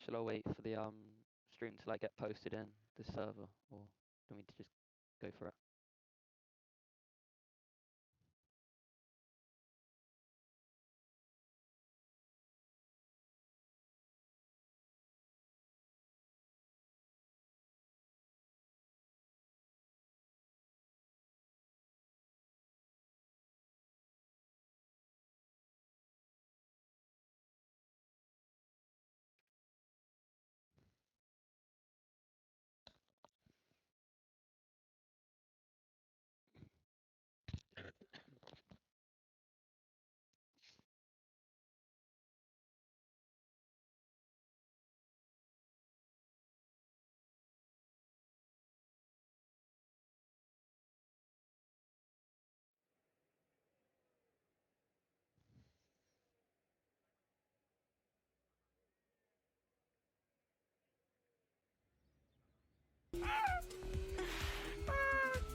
Shall I wait for the stream to like get posted in the server, or do we need to just go for it?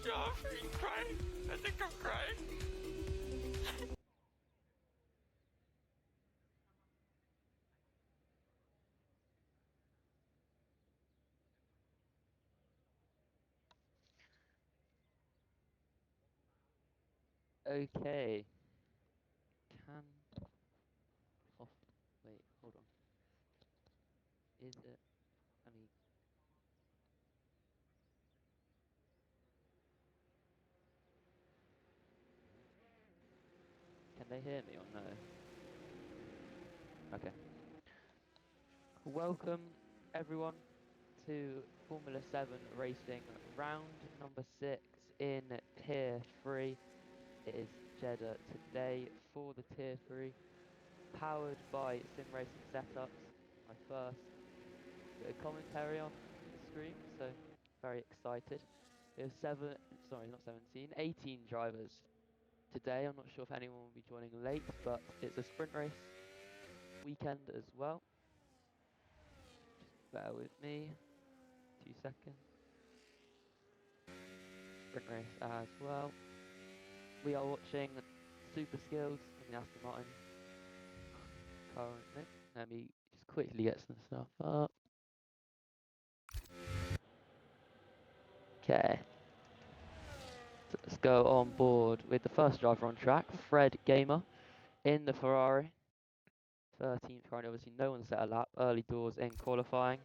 Joffrey, crying. I think I'm crying. Okay. Can off. Wait, hold on. Is it? I mean, can they hear me or no? Okay. Welcome everyone to Formula 7 racing round number 6 in Tier 3. It is Jeddah today for the Tier 3, powered by Sim Racing Setups. My first bit of commentary on the stream, so very excited. There's 18 drivers today. I'm not sure if anyone will be joining late, but it's a sprint race weekend as well. Just bear with me, 2 seconds. Sprint race as well. We are watching Super Skills in the Aston Martin currently. Let me just quickly get some stuff up. Okay. So let's go on board with the first driver on track, Fred Gamer, in the Ferrari. 13th currently, obviously no one set a lap, early doors in qualifying.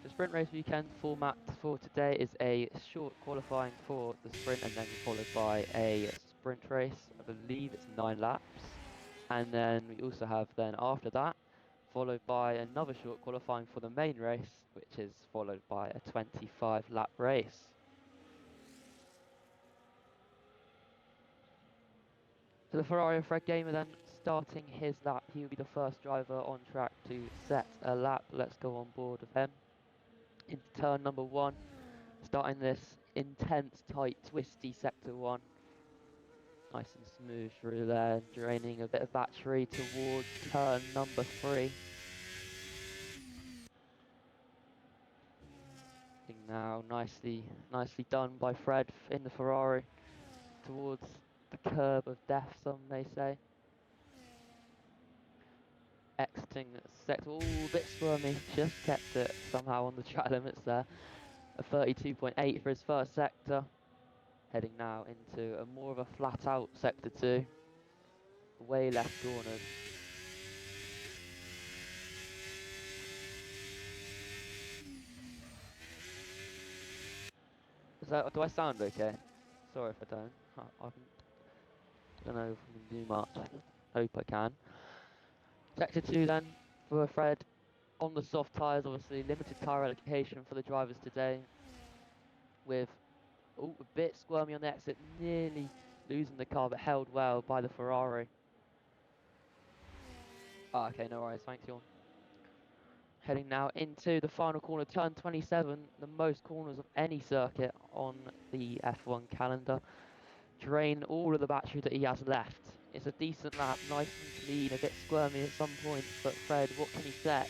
The sprint race weekend format for today is a short qualifying for the sprint and then followed by a sprint race. I believe it's 9 laps. And then we also have then after that, followed by another short qualifying for the main race, which is followed by a 25 lap race. So the Ferrari Fred Gamer then starting his lap. He will be the first driver on track to set a lap. Let's go on board with him. Into turn number 1, starting this intense, tight, twisty sector 1. Nice and smooth through there, draining a bit of battery towards turn number 3. Now nicely done by Fred in the Ferrari towards the curb of death, some may say. Exiting sector, a bit squirmy, just kept it somehow on the track limits there. A 32.8 for his first sector. Heading now into a more of a flat out sector 2. Way left corners. Do I sound okay? Sorry if I don't. I don't know if I can do much. Hope I can. Sector 2 then for Fred. On the soft tyres, obviously, limited tyre allocation for the drivers today. With a bit squirmy on the exit, nearly losing the car, but held well by the Ferrari. Okay, no worries, thanks, Jorn. Heading now into the final corner, turn 27, the most corners of any circuit on the F1 calendar. Drain all of the battery that he has left. It's a decent lap, nice and clean, a bit squirmy at some points, but Fred, what can he set?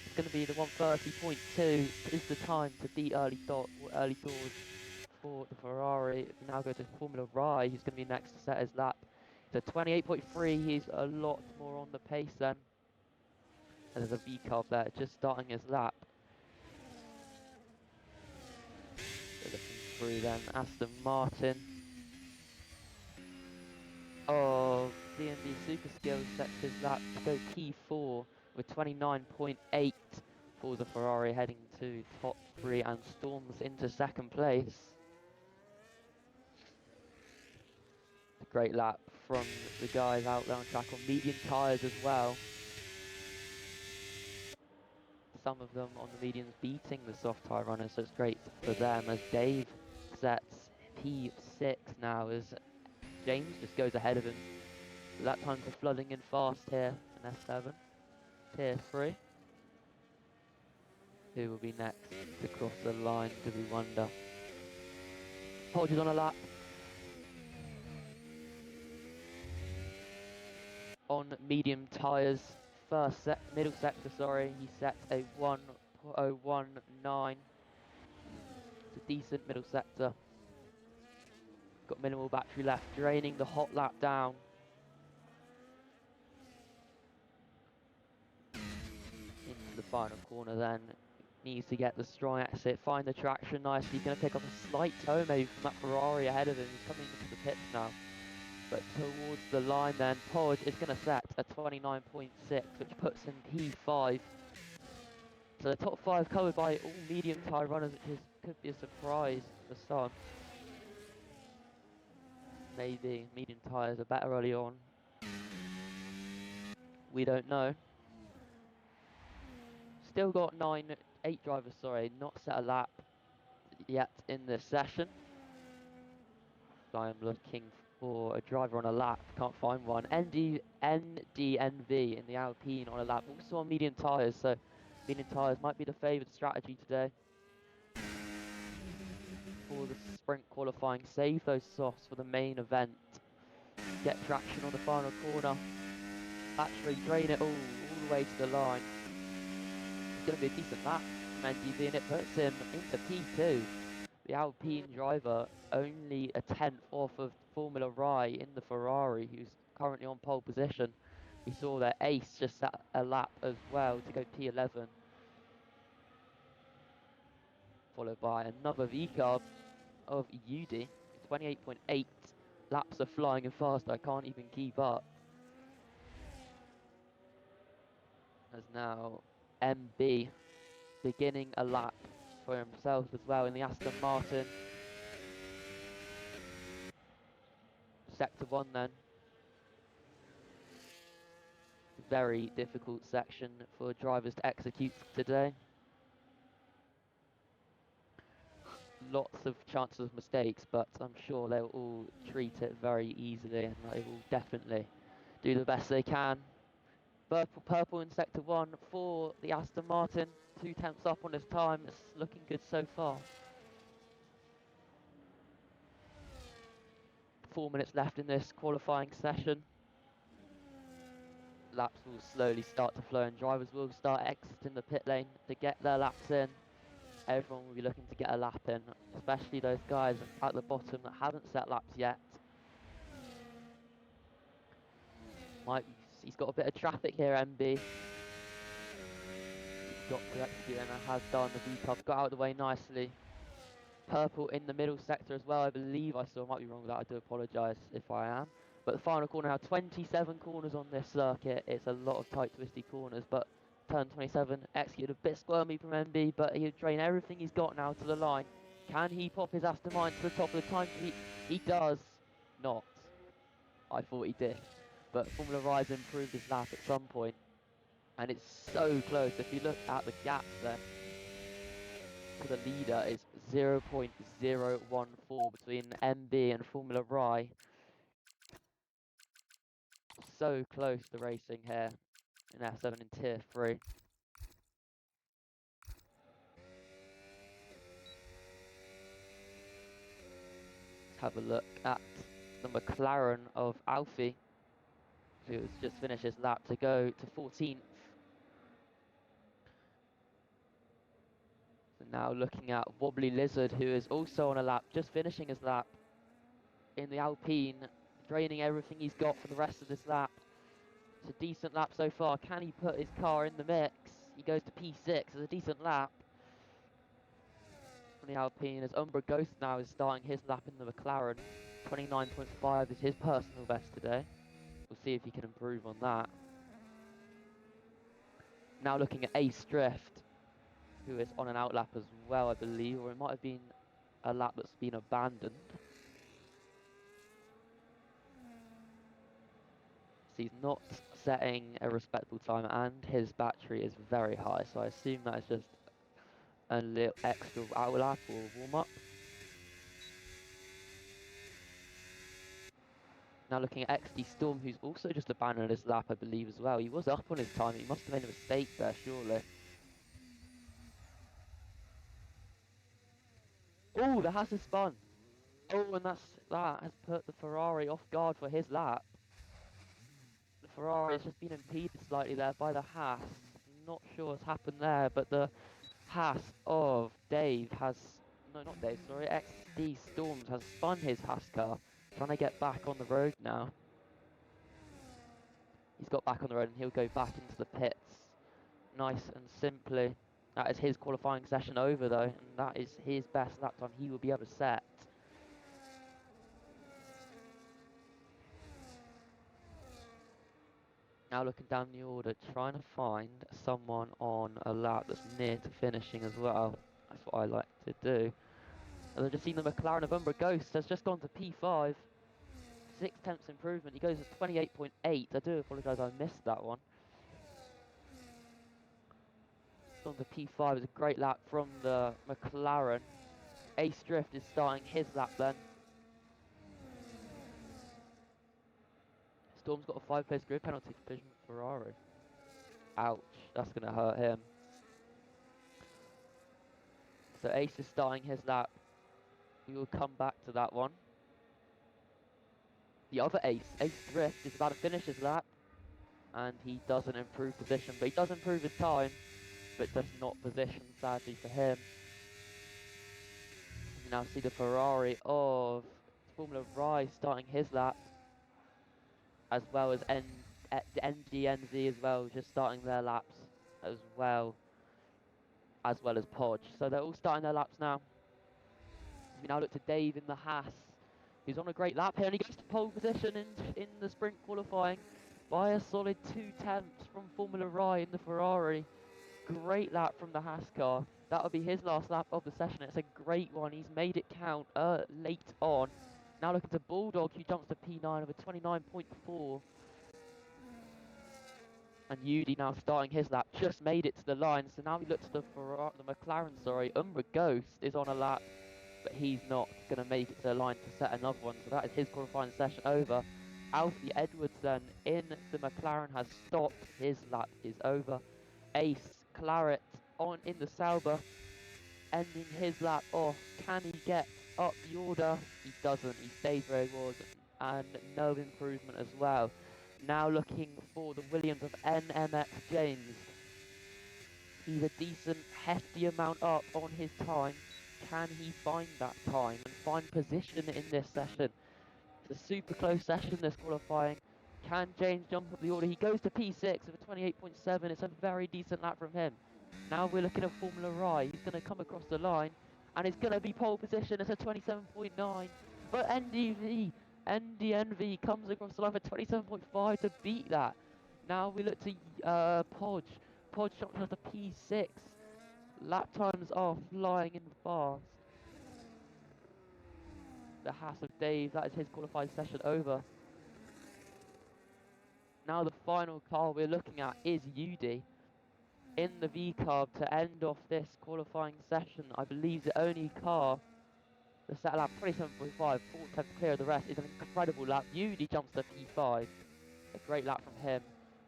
It's going to be the 130.2 is the time to beat early doors for the Ferrari. We now go to Formula Rai, who's going to be next to set his lap. sector. 28.3, he's a lot more on the pace then. And there's a V-carb there, just starting his lap. So looking through then, Aston Martin. Oh, DMV Super Skills sets his lap to go P4 with 29.8. Pulls a Ferrari heading to top 3 and storms into second place. A great lap from the guys out there on track on medium tyres as well. Some of them on the mediums beating the soft tyre runners, so it's great for them as Dave sets P6 now as James just goes ahead of him. Lap times are flooding in fast here in F7, Tier 3. Who will be next to cross the line, do we wonder? Hodges on a lap. On medium tyres, middle sector, sorry, he set a 1:019. It's a decent middle sector. Got minimal battery left, draining the hot lap down. Into the final corner then. Needs to get the strong exit, find the traction nicely. He's going to pick up a slight toe maybe from that Ferrari ahead of him. He's coming into the pits now. But towards the line then, Podge is going to set a 29.6, which puts him P5. So the top 5 covered by all medium tyre runners, which could be a surprise for some. Maybe medium tyres are better early on. We don't know. Still got 8 drivers, sorry, not set a lap yet in this session. So I'm looking for a driver on a lap, can't find one. NDNV in the Alpine on a lap, also on medium tyres, so medium tyres might be the favoured strategy today. For the sprint qualifying, save those softs for the main event. Get traction on the final corner. Actually drain it all the way to the line. It's going to be a decent lap from NDV and it puts him into P2. The Alpine driver only a 10th off of Formula Rai in the Ferrari, who's currently on pole position. We saw their ace just set a lap as well to go P11. Followed by another V-carb of Yudi, 28.8. Laps are flying and fast, I can't even keep up. As now MB beginning a lap for himself as well in the Aston Martin. Sector 1 then. Very difficult section for drivers to execute today. Lots of chances of mistakes, but I'm sure they'll all treat it very easily and they will definitely do the best they can. Purple in sector 1 for the Aston Martin. 2 tenths up on his time. It's looking good so far. 4 minutes left in this qualifying session. Laps will slowly start to flow and drivers will start exiting the pit lane to get their laps in. Everyone will be looking to get a lap in, especially those guys at the bottom that haven't set laps yet. He's got a bit of traffic here, MB. He's got to execute and has done. The V-carb got out of the way nicely. Purple in the middle sector as well, I believe I saw. I might be wrong with that, I do apologise if I am. But the final corner now, 27 corners on this circuit. It's a lot of tight, twisty corners, but turn 27, executed a bit squirmy from MB, but he'll drain everything he's got now to the line. Can he pop his Aston Martin to the top of the time sheet? He does not. I thought he did. But Formula Rise improved his lap at some point. And it's so close. If you look at the gap there, to the leader is 0.014 between MB and Formula Rai. So close to racing here in F7 in Tier 3. Let's have a look at the McLaren of Alfie, who has just finished his lap to go to 14th. So now looking at Wobbly Lizard, who is also on a lap, just finishing his lap in the Alpine draining everything he's got for the rest of this lap. It's a decent lap so far. Can he put his car in the mix? He goes to P6. It's a decent lap from the Alpine as Umbra Ghost now is starting his lap in the McLaren. 29.5 is his personal best today. We'll see if he can improve on that. Now looking at Ace Drift, who is on an outlap as well, I believe, or it might have been a lap that's been abandoned. So he's not setting a respectable time, and his battery is very high, so I assume that is just a little extra outlap or warm-up. Now looking at XD Storm, who's also just abandoned his lap, I believe, as well. He was up on his time. He must have made a mistake there, surely. Oh, the Haas has spun. Oh, and that has put the Ferrari off guard for his lap. The Ferrari has just been impeded slightly there by the Haas. Not sure what's happened there, but the Haas of Dave has... No, not Dave, sorry. XD Storms has spun his Haas car. Trying to get back on the road now. He's got back on the road and he'll go back into the pits. Nice and simply. That is his qualifying session over though, and that is his best lap time he will be able to set. Now looking down the order, trying to find someone on a lap that's near to finishing as well. That's what I like to do. And I've just seen the McLaren of Umbra Ghost has just gone to P5. 6/10 improvement. He goes to 28.8. I do apologise, I missed that one. On the P5 is a great lap from the McLaren. Ace Drift is starting his lap then. Storm's got a 5-place grid penalty for collision with Ferrari. Ouch, that's going to hurt him. So Ace is starting his lap. We will come back to that one. The other Ace, Ace Drift, is about to finish his lap. And he doesn't improve position, but he does improve his time. But does not position, sadly, for him. You now see the Ferrari of Formula Rai starting his lap. As well as NGNZ as well, just starting their laps as well as Podge. So they're all starting their laps now. We now look to Dave in the Haas, who's on a great lap here, and he goes to pole position in the sprint qualifying by a solid 2/10 from Formula Rai in the Ferrari. Great lap from the Haas car. That'll be his last lap of the session. It's a great one. He's made it count late on. Now looking to Bulldog, who jumps to P9 over 29.4. And Yudi now starting his lap, just made it to the line. So now we look to the McLaren, sorry. Umbra Ghost is on a lap, but he's not going to make it to the line to set another one. So that is his qualifying session over. Alfie Edwards then in the McLaren has stopped. His lap is over. Ace Claret on in the Sauber, ending his lap off. Can he get up the order? He doesn't. He stays where he was, and no improvement as well. Now looking for the Williams of NMX James. He's a decent, hefty amount up on his time. Can he find that time and find position in this session? It's a super close session, this qualifying. Can James jump up the order? He goes to P6 with a 28.7. It's a very decent lap from him. Now we're looking at Formula Rai. He's going to come across the line, and it's going to be pole position. It's a 27.9. But NDNV comes across the line for 27.5 to beat that. Now we look to Podge. Podge jumps up to P6. Lap times are flying in fast. The Haas of Dave, that is his qualifying session over. Now the final car we're looking at is Yudi in the V-Carb to end off this qualifying session. I believe the only car to set a lap 27.5, 4/10 clear of the rest, is an incredible lap. Yudi jumps to P5, a great lap from him.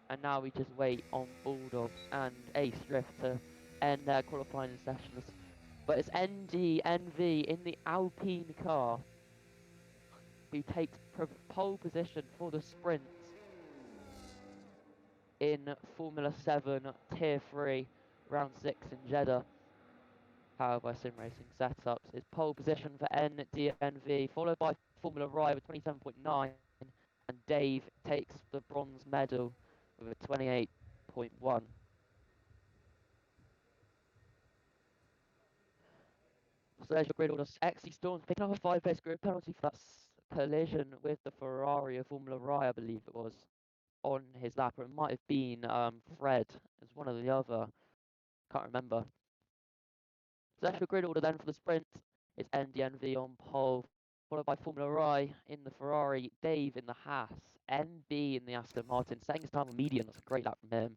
And now we just wait on Bulldog and Ace Drift to end their qualifying sessions. But it's NV in the Alpine car who takes pole position for the sprint in Formula 7 Tier 3 Round 6 in Jeddah. Powered by Sim Racing Setups. It's pole position for NDNV, followed by Formula Rai with 27.9. Dave takes the bronze medal with a 28.1. So there's your grid order. XC Storms picking up a 5-place grid penalty for that collision with the Ferrari of Formula Rai, I believe it was, on his lap, or it might have been Fred. It was one or the other. Can't remember. So that's your grid order then for the sprint. It's NDNV on pole, followed by Formula Rai in the Ferrari, Dave in the Haas, NB in the Aston Martin, setting his time on medium. That's a great lap from him.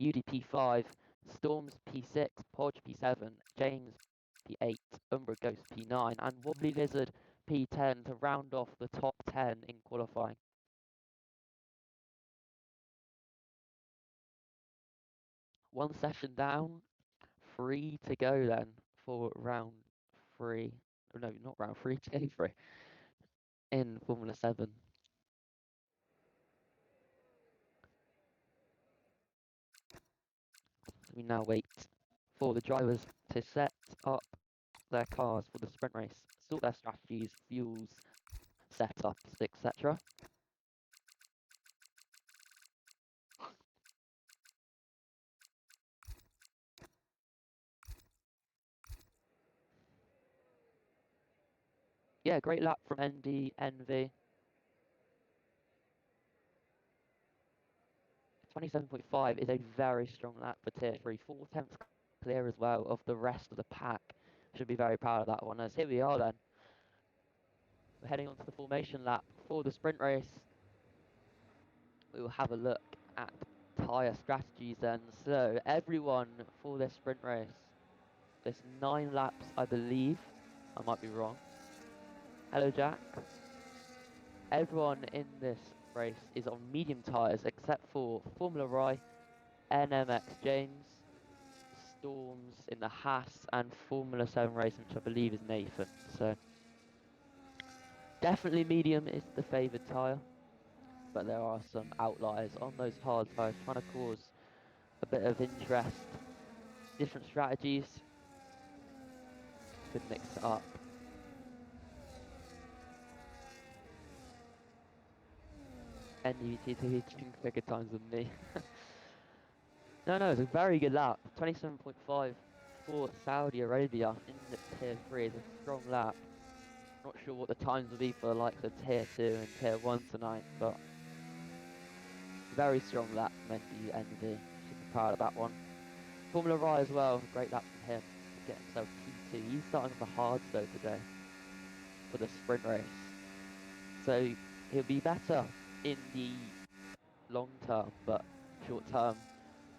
UD P5, Storms P6, Podge P7, James P8, Umbra Ghost P9, and Wobbly Lizard P10 to round off the top 10 in qualifying. One session down, 3 to go then for round 3. Oh, no, not round 3, day 3 in Formula 7. We now wait for the drivers to set up their cars for the sprint race, sort their strategies, fuels, setups, etc. Yeah, great lap from NV. 27.5 is a very strong lap for Tier 3. 4/10 clear as well of the rest of the pack. Should be very proud of that one. As here we are then. We're heading on to the formation lap for the sprint race. We will have a look at tyre strategies then. So everyone for this sprint race, there's 9 laps I believe. I might be wrong. Hello Jack. Everyone in this race is on medium tyres except for Formula Rai, NMX James, Storms in the Haas, and Formula 7 Racing, which I believe is Nathan. So definitely medium is the favoured tyre, but there are some outliers on those hard tyres trying to cause a bit of interest. Different strategies could mix it up. NUT doing quicker times than me. No, it's a very good lap. 27.5 for Saudi Arabia in the Tier 3 is a strong lap. Not sure what the times will be for the likes of Tier 2 and Tier 1 tonight, but very strong lap from NV. Should be proud of that one. Formula Rai as well, great lap from him to get himself P2. He's starting off the hard though today for the sprint race. So he'll be better in the long term, but short term,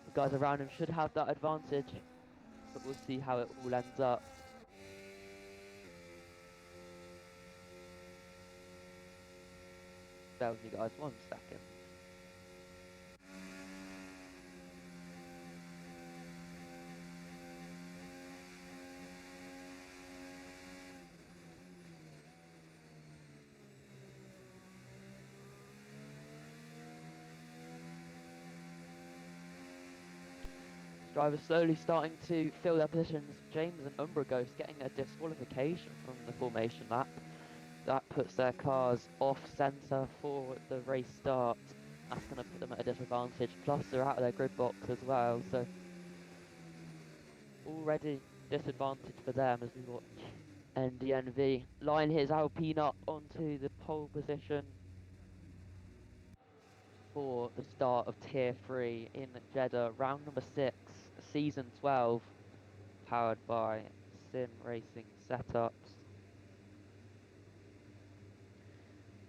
the guys around him should have that advantage, but we'll see how it all ends up. Bear with me guys, 1 second. Drivers slowly starting to fill their positions. James and Umbra Ghost getting a disqualification from the formation lap. That puts their cars off centre for the race start. That's going to put them at a disadvantage. Plus they're out of their grid box as well, so already disadvantage for them as we watch NDNV line his Alpine up onto the pole position for the start of Tier 3 in Jeddah, round number 6, season 12, powered by Sim Racing Setups.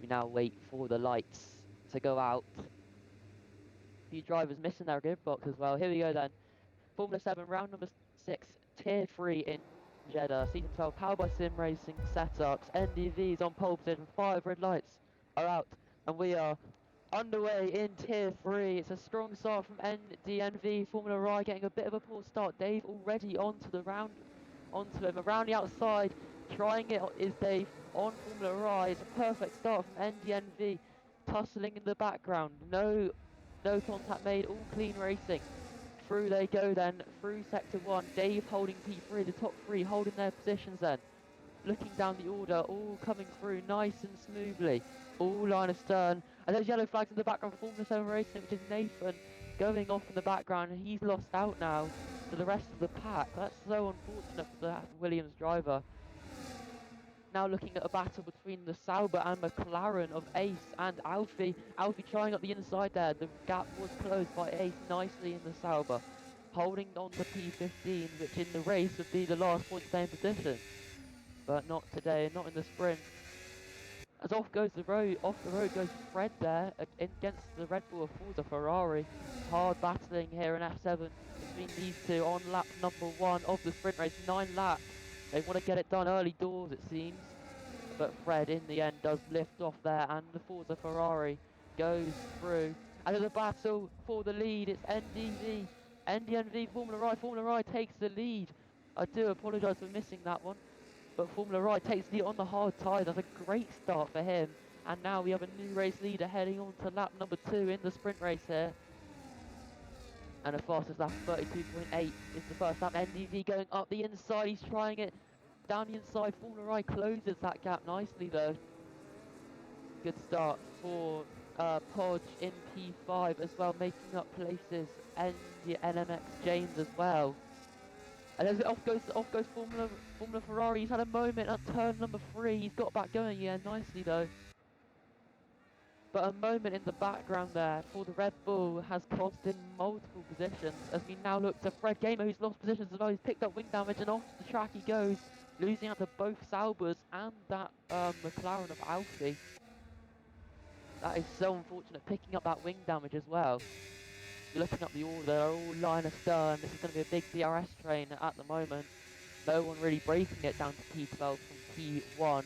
We now wait for the lights to go out. A few drivers missing their grid box as well. Here we go then. Formula 7, round number 6, Tier 3 in Jeddah, season 12, powered by Sim Racing Setups. NDV's on pole position, 5 red lights are out, and we are underway in Tier 3. It's a strong start from NDNV. Formula Rai getting a bit of a poor start. Dave already onto him around the outside. Trying it is Dave on Formula Rai. It's a perfect start from NDNV. Tussling in the background. No contact made. All clean racing. Through they go then. Through Sector 1. Dave holding P3. The top 3 holding their positions then. looking down the order, all coming through nice and smoothly, all line astern. And there's yellow flags in the background for Formula 7 Racing, which is Nathan going off in the background, and he's lost out now to the rest of the pack. That's so unfortunate for the Williams driver. Now looking at a battle between the Sauber and McLaren of Ace and Alfie. Alfie trying up the inside there. The gap was closed by Ace nicely in the Sauber, holding on to P15, which in the race would be the last point staying position. But not today, not in the sprint. As off goes the road, off the road goes Fred there against the Red Bull of Forza Ferrari. Hard battling here in F7 between these two on lap number 1 of the sprint race. 9 laps. They want to get it done early doors, it seems. But Fred, in the end, does lift off there, and the Forza Ferrari goes through. And there's a battle for the lead. It's NDV. NDNV Formula I takes the lead. I do apologise for missing that one. But Formula I takes the lead on the hard tyre. That's a great start for him. And now we have a new race leader heading on to lap number 2 in the sprint race here. And the fastest lap, 32.8, is the first lap. NDV going up the inside. He's trying it down the inside. Formula I closes that gap nicely though. Good start for Podge in P5 as well, making up places. And the NMX James as well. And as off goes Formula Ferrari. He's had a moment at turn number 3. He's got back going again nicely though. But a moment in the background there for the Red Bull has cost him multiple positions. As we now look to Fred Gamer, who's lost positions as well. He's picked up wing damage and off the track he goes, losing out to both Saubers and that McLaren of Alfie. That is so unfortunate, picking up that wing damage as well. You're looking up the order, they're all line astern. This is going to be a big DRS train at the moment. No one really breaking it down to P12 from P1.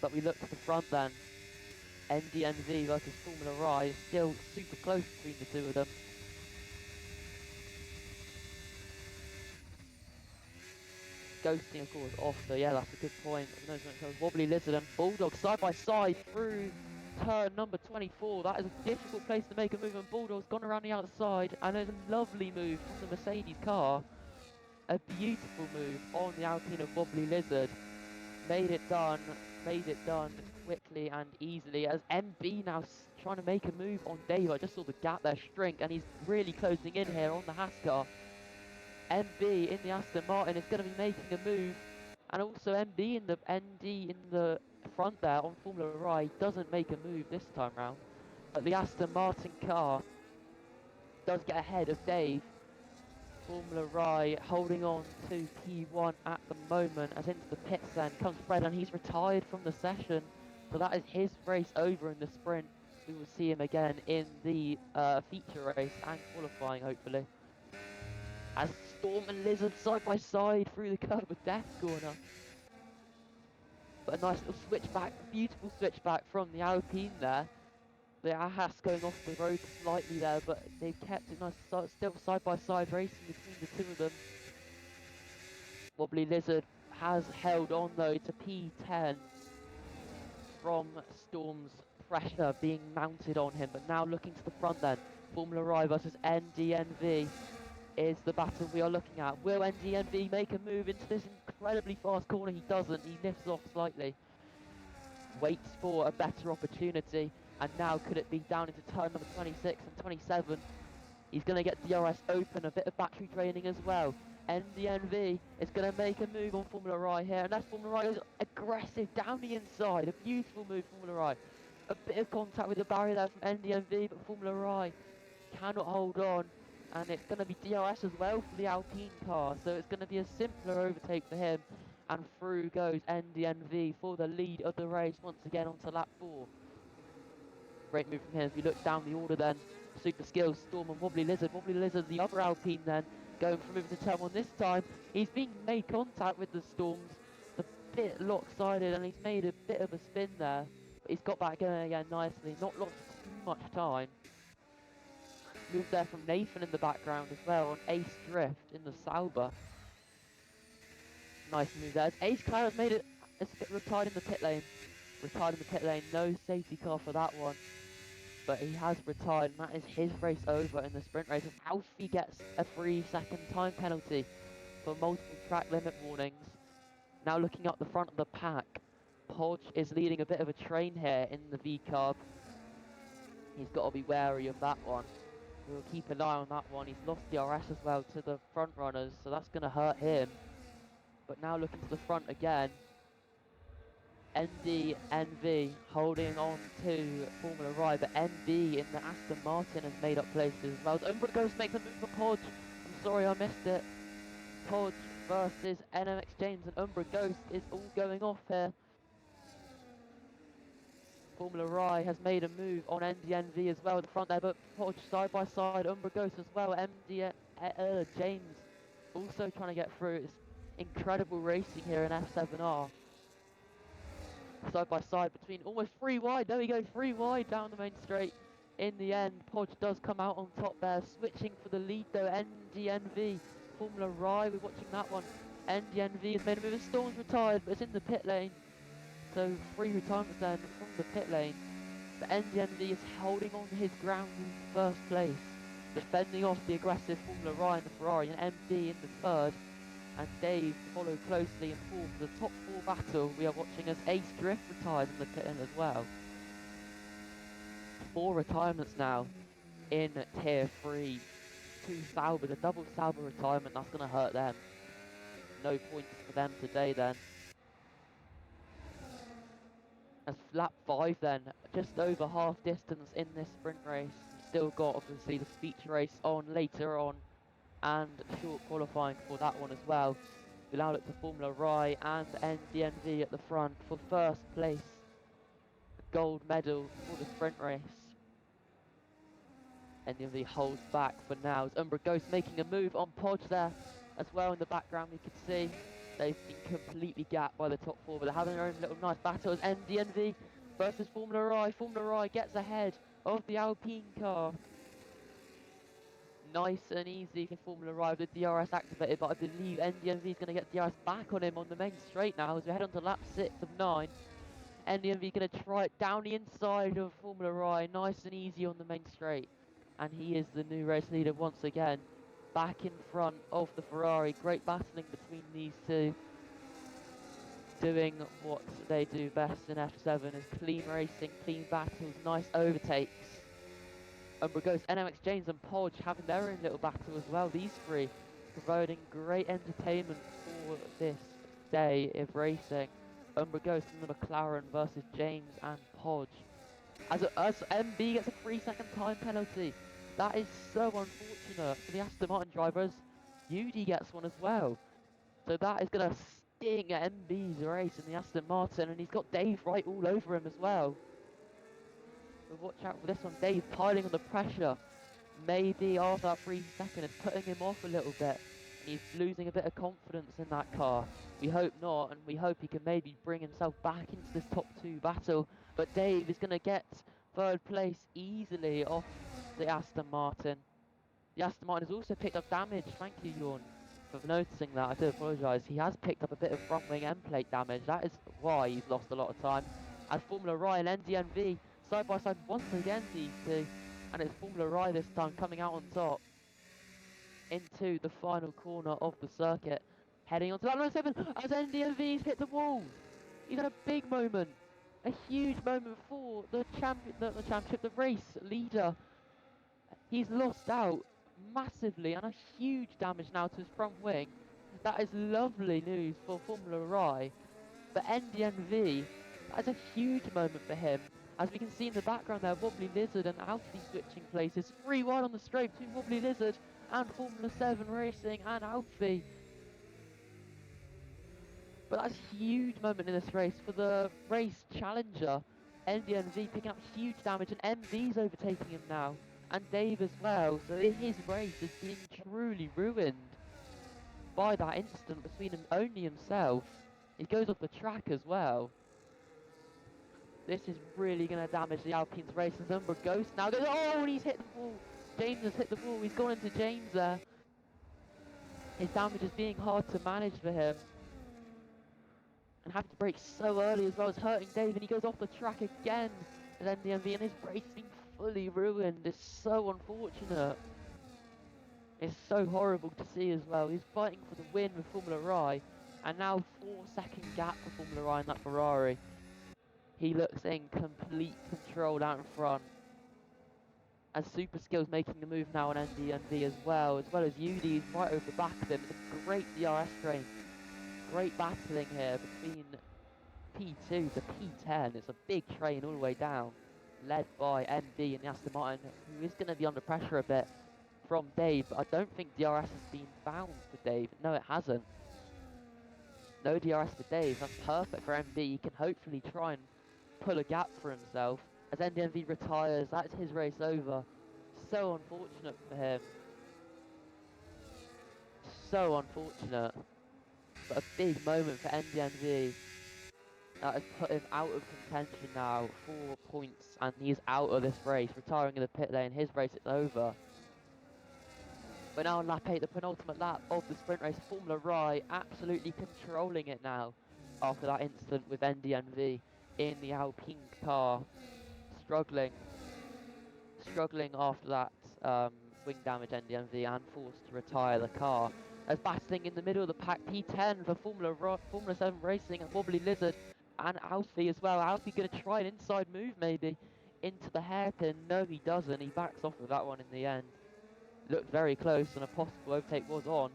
But we look to the front then. NDNV versus Formula I is still super close between the two of them. Ghosting of course off, so yeah, that's a good point. Wobbly Lizard and Bulldog side by side through turn number 24. That is a difficult place to make a move, and Bulldog's gone around the outside, and there's a lovely move from the Mercedes car. A beautiful move on the Alpine of Wobbly Lizard. Made it done quickly and easily, as MB now trying to make a move on Dave. I just saw the gap there shrink, and he's really closing in here on the Haas car. MB in the Aston Martin is going to be making a move, and also MB in the ND in the front there on Formula I doesn't make a move this time round, but the Aston Martin car does get ahead of Dave. Formula I holding on to P1 at the moment, as into the pits then comes Fred, and he's retired from the session, so that is his race over in the sprint. We will see him again in the feature race and qualifying hopefully. As Storm and Lizard side by side through the curb of Death Corner. But a nice little switchback, beautiful switchback from the Alpine there. The Haas going off the road slightly there, but they've kept it nice, still side by side racing between the two of them. Wobbly Lizard has held on though to P10 from Storm's pressure being mounted on him, but now looking to the front then. Formula I versus NDNV is the battle we are looking at. Will NDNV make a move into this incredibly fast corner? He doesn't, he lifts off slightly. Waits for a better opportunity, and now could it be down into turn number 26 and 27? He's going to get DRS open, a bit of battery draining as well. NDNV is going to make a move on Formula I here, and that's Formula I is aggressive down the inside. A beautiful move, Formula I. A bit of contact with the barrier there from NDNV, but Formula I cannot hold on, and it's going to be DRS as well for the Alpine car, so it's going to be a simpler overtake for him. And through goes NDNV for the lead of the race once again onto lap 4. Great move from him as we look down the order then. Super Skills, Storm and Wobbly Lizard. Wobbly Lizard, the other Alpine then, going from moving to turn 1 this time. He's been made contact with the Storms. It's a bit lopsided, and he's made a bit of a spin there. But he's got back going again nicely, not lost too much time. Move there from Nathan in the background as well on Ace Drift in the Sauber. Nice move there. Ace Clarence made it, retired in the pit lane. No safety car for that one. But he has retired, and that is his race over in the sprint race. Alfie gets a 3-second time penalty for multiple track limit warnings. Now looking up the front of the pack, Podge is leading a bit of a train here in the V-Carb. He's got to be wary of that one. We'll keep an eye on that one. He's lost the RS as well to the front runners, so that's going to hurt him. But now looking to the front again, NV holding on to Formula Rye, but NB in the Aston Martin has made up places as well. Umbra Ghost makes a move for Podge. I'm sorry I missed it. Podge versus NMX James, and Umbra Ghost is all going off here. Formula Rye has made a move on NDNV as well at the front there, but Podge side by side, Umbra Ghost as well. James also trying to get through. It's incredible racing here in F7R. Side by side between almost 3 wide. There we go, 3 wide down the main straight. In the end, Podge does come out on top there, switching for the lead though. NDNV, Formula Rye, we're watching that one. NDNV has made a move. Storm's retired, but it's in the pit lane. So 3 retirements then from the pit lane. But NDNV is holding on to his ground in first place, defending off the aggressive Formula Rye in the Ferrari, and MD in the third. And Dave to follow closely in fourth. The top 4 battle we are watching as Ace Drift retires in the pit as well. 4 retirements now in tier 3. 2 Sauber, the double Sauber retirement, that's going to hurt them. No points for them today then. As lap 5 then, just over half distance in this sprint race. We've still got obviously the feature race on later on, and short qualifying for that one as well. We'll now look to Formula Rye and NDNV at the front for first place. The gold medal for the sprint race. NDNV holds back for now. As Umbra Ghost making a move on Podge there as well in the background. We can see they've been completely gapped by the top 4, but they're having their own little nice battle as NDNV versus Formula Rye. Formula Rye gets ahead of the Alpine car. Nice and easy for Formula Rye with the DRS activated, but I believe NDNV is going to get DRS back on him on the main straight now as we head on to lap 6 of 9. NDNV going to try it down the inside of Formula Rye, nice and easy on the main straight. And he is the new race leader once again, back in front of the Ferrari. Great battling between these two, doing what they do best in F7 is clean racing, clean battles, nice overtakes. Umbra Ghost, NMX James and Podge having their own little battle as well. These 3 providing great entertainment for this day of racing. Umbra Ghost and the McLaren versus James and Podge. As MB gets a 3-second time penalty. That is so unfortunate for the Aston Martin drivers. Yudi gets one as well. So that is going to sting at MB's race in the Aston Martin, and he's got Dave right all over him as well. So watch out for this one. Dave piling on the pressure. Maybe after that 3 second is putting him off a little bit. He's losing a bit of confidence in that car. We hope not, and we hope he can maybe bring himself back into this top 2 battle. But Dave is going to get 3rd place easily off the Aston Martin. The Aston Martin has also picked up damage. Thank you, Jorn, for noticing that. I do apologise. He has picked up a bit of front wing end plate damage. That is why he's lost a lot of time. As Formula Rye and NDNV side by side once again, these 2. And it's Formula Rye this time coming out on top into the final corner of the circuit. Heading on to lap 7 as NDNV's hit the wall. He's had a big moment. A huge moment for the championship, the race leader. He's lost out massively and a huge damage now to his front wing. That is lovely news for Formula Rye. But NDNV, that is a huge moment for him. As we can see in the background there, Wobbly Lizard and Alfie switching places. 3 wide on the straight between Wobbly Lizard and Formula 7 Racing and Alfie. But that's a huge moment in this race for the race challenger. NDNV picking up huge damage, and MV's overtaking him now. And Dave as well. So his race is being truly ruined by that incident between him only himself. He goes off the track as well. This is really going to damage the Alpine's race. As Umbra Ghost now goes, oh, and he's hit the wall. James has hit the wall. He's gone into James there. His damage is being hard to manage for him. And having to brake so early as well is hurting Dave, and he goes off the track again. And then the MV, and his race being fully ruined. It's so unfortunate. It's so horrible to see as well. He's fighting for the win with Formula Rye, And now 4-second gap for Formula Ryan, that Ferrari. He looks in complete control out in front. And Super Skills making the move now on NDNV as well as Udi's right over the back of him. It's a great DRS train. Great battling here between P2 to P10. It's a big train all the way down, led by MD and the Aston Martin, who is going to be under pressure a bit from Dave. But I don't think DRS has been found for Dave. No, it hasn't. No DRS for Dave. That's perfect for MD. He can hopefully try and pull a gap for himself. As NDMV retires, that's his race over. So unfortunate for him. So unfortunate. But a big moment for NDMV. That has put him out of contention now. 4 points, and he's out of this race, retiring in the pit lane. His race is over. We're now on lap 8, the penultimate lap of the sprint race. Formula Rye absolutely controlling it now after that incident with NDNV in the Alpine car. Struggling after that wing damage NDNV and forced to retire the car. As battling in the middle of the pack, P10 for Formula 7 Racing and Wobbly Lizard and Alfie as well. Alfie going to try an inside move maybe into the hairpin. No, he doesn't. He backs off of that one in the end. Looked very close and a possible overtake was on.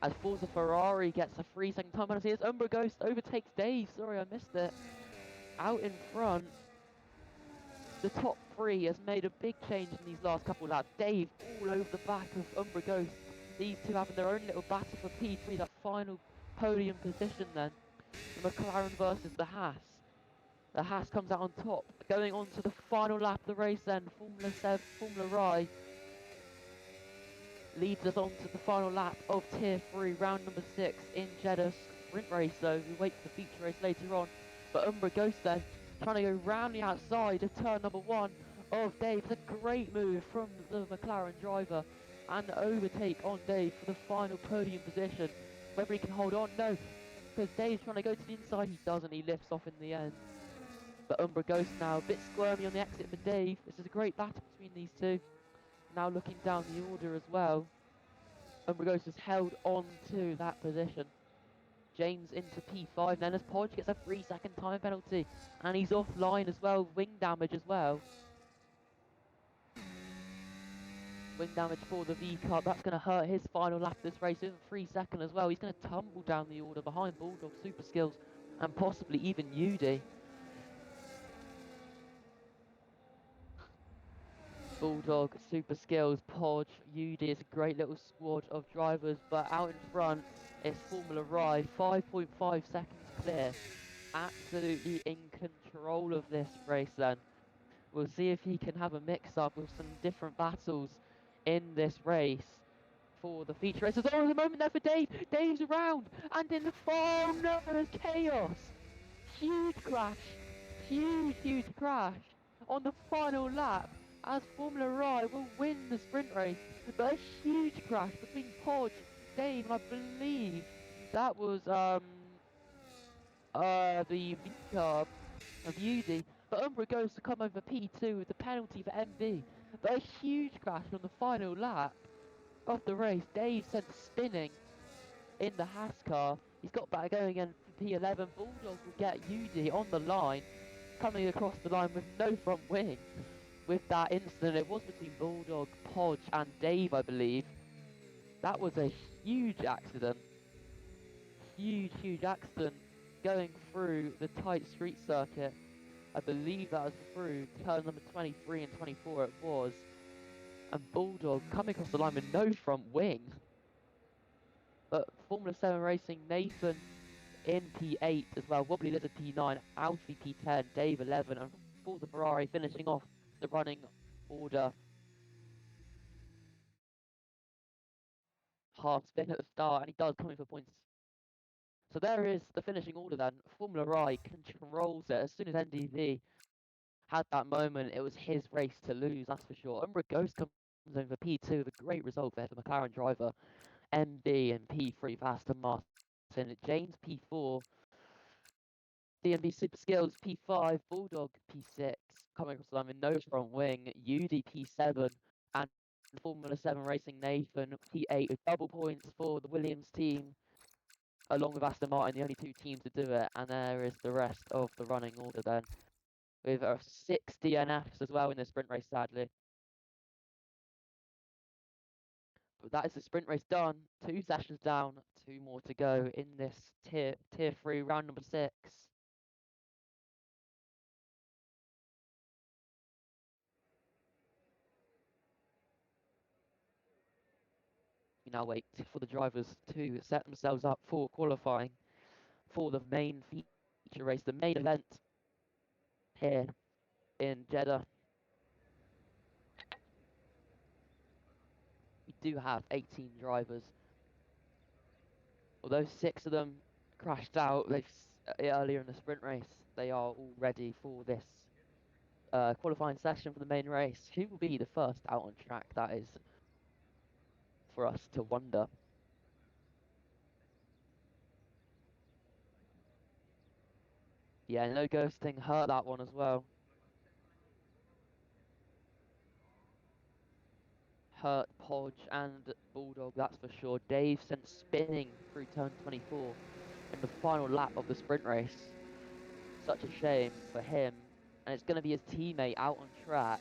As Forza Ferrari gets a 3-second time penalty as Umbra Ghost overtakes Dave. Sorry, I missed it. Out in front. The top 3 has made a big change in these last couple of laps. Dave all over the back of Umbra Ghost. These two having their own little battle for P3, that final podium position then. The McLaren versus the Haas. The Haas comes out on top. Going on to the final lap of the race then. Formula Rye leads us on to the final lap of Tier 3, round number 6 in Jeddah sprint race. So we wait for the feature race later on. But Umbra Ghost then trying to go round the outside of turn number 1 of Dave. It's a great move from the McLaren driver and the overtake on Dave for the final podium position. Whether he can hold on, no, because Dave's trying to go to the inside. He doesn't, he lifts off in the end. But Umbra Ghost now a bit squirmy on the exit for Dave. This is a great battle between these two. Now looking down the order as well, Umbra Ghost has held on to that position. James into P5 then as Podge gets a 3-second time penalty and he's offline as well, wing damage as well. Wing damage for the V-Cub, that's going to hurt his final lap of this race in 3 seconds as well. He's going to tumble down the order behind Bulldog, Super Skills and possibly even UD. Bulldog, Super Skills, Podge, UD is a great little squad of drivers, but out in front it's Formula Rye, 5.5 seconds clear. Absolutely in control of this race then. We'll see if he can have a mix-up with some different battles in this race for the feature races. Oh, there's a moment there for Dave. Dave's around, and in the far no, there's chaos. Huge crash. Huge crash on the final lap as Formula Rye will win the sprint race. But a huge crash between Podge, Dave, and I believe that was the V-Carb of UD. But Umbra goes to come over P2 with the penalty for MV. But a huge crash on the final lap of the race. Dave sent spinning in the Haas car. He's got back going again for P11. Bulldog will get UD on the line, coming across the line with no front wing. With that incident, it was between Bulldog, Podge and Dave, I believe. That was a huge accident. Huge accident going through the tight street circuit. I believe that was through turn number 23 and 24 it was. And Bulldog coming across the line with no front wing. But Formula 7 Racing, Nathan in P8 as well, Wobbly Lizard P9, Alfie P10, Dave 11, and Forza Ferrari finishing off the running order. Hard spin at the start, and he does come in for points. So there is the finishing order then. Formula Rye controls it. As soon as NDV had that moment, it was his race to lose, that's for sure. Umbra Ghost comes in for P2 with a great result there for the McLaren driver. MB and P3 for Aston Martin. James P4. DNB Super Skills P5. Bulldog P6. Coming across the line with no front wing. UD P7. And Formula 7 Racing Nathan P8 with double points for the Williams team. along with Aston Martin, the only two teams to do it, and there is the rest of the running order then, with 6 DNFs as well in the sprint race, sadly. But that is the sprint race done. 2 sessions down, 2 more to go in this tier 3, round number 6. We now wait for the drivers to set themselves up for qualifying for the main feature race, the main event here in Jeddah. We do have 18 drivers. Although 6 of them crashed out earlier in the sprint race, they are all ready for this qualifying session for the main race. Who will be the first out on track? That is for us to wonder. Yeah, no ghosting hurt that one as well. Hurt Podge and Bulldog, that's for sure. Dave sent spinning through turn 24 in the final lap of the sprint race. Such a shame for him. And it's going to be his teammate out on track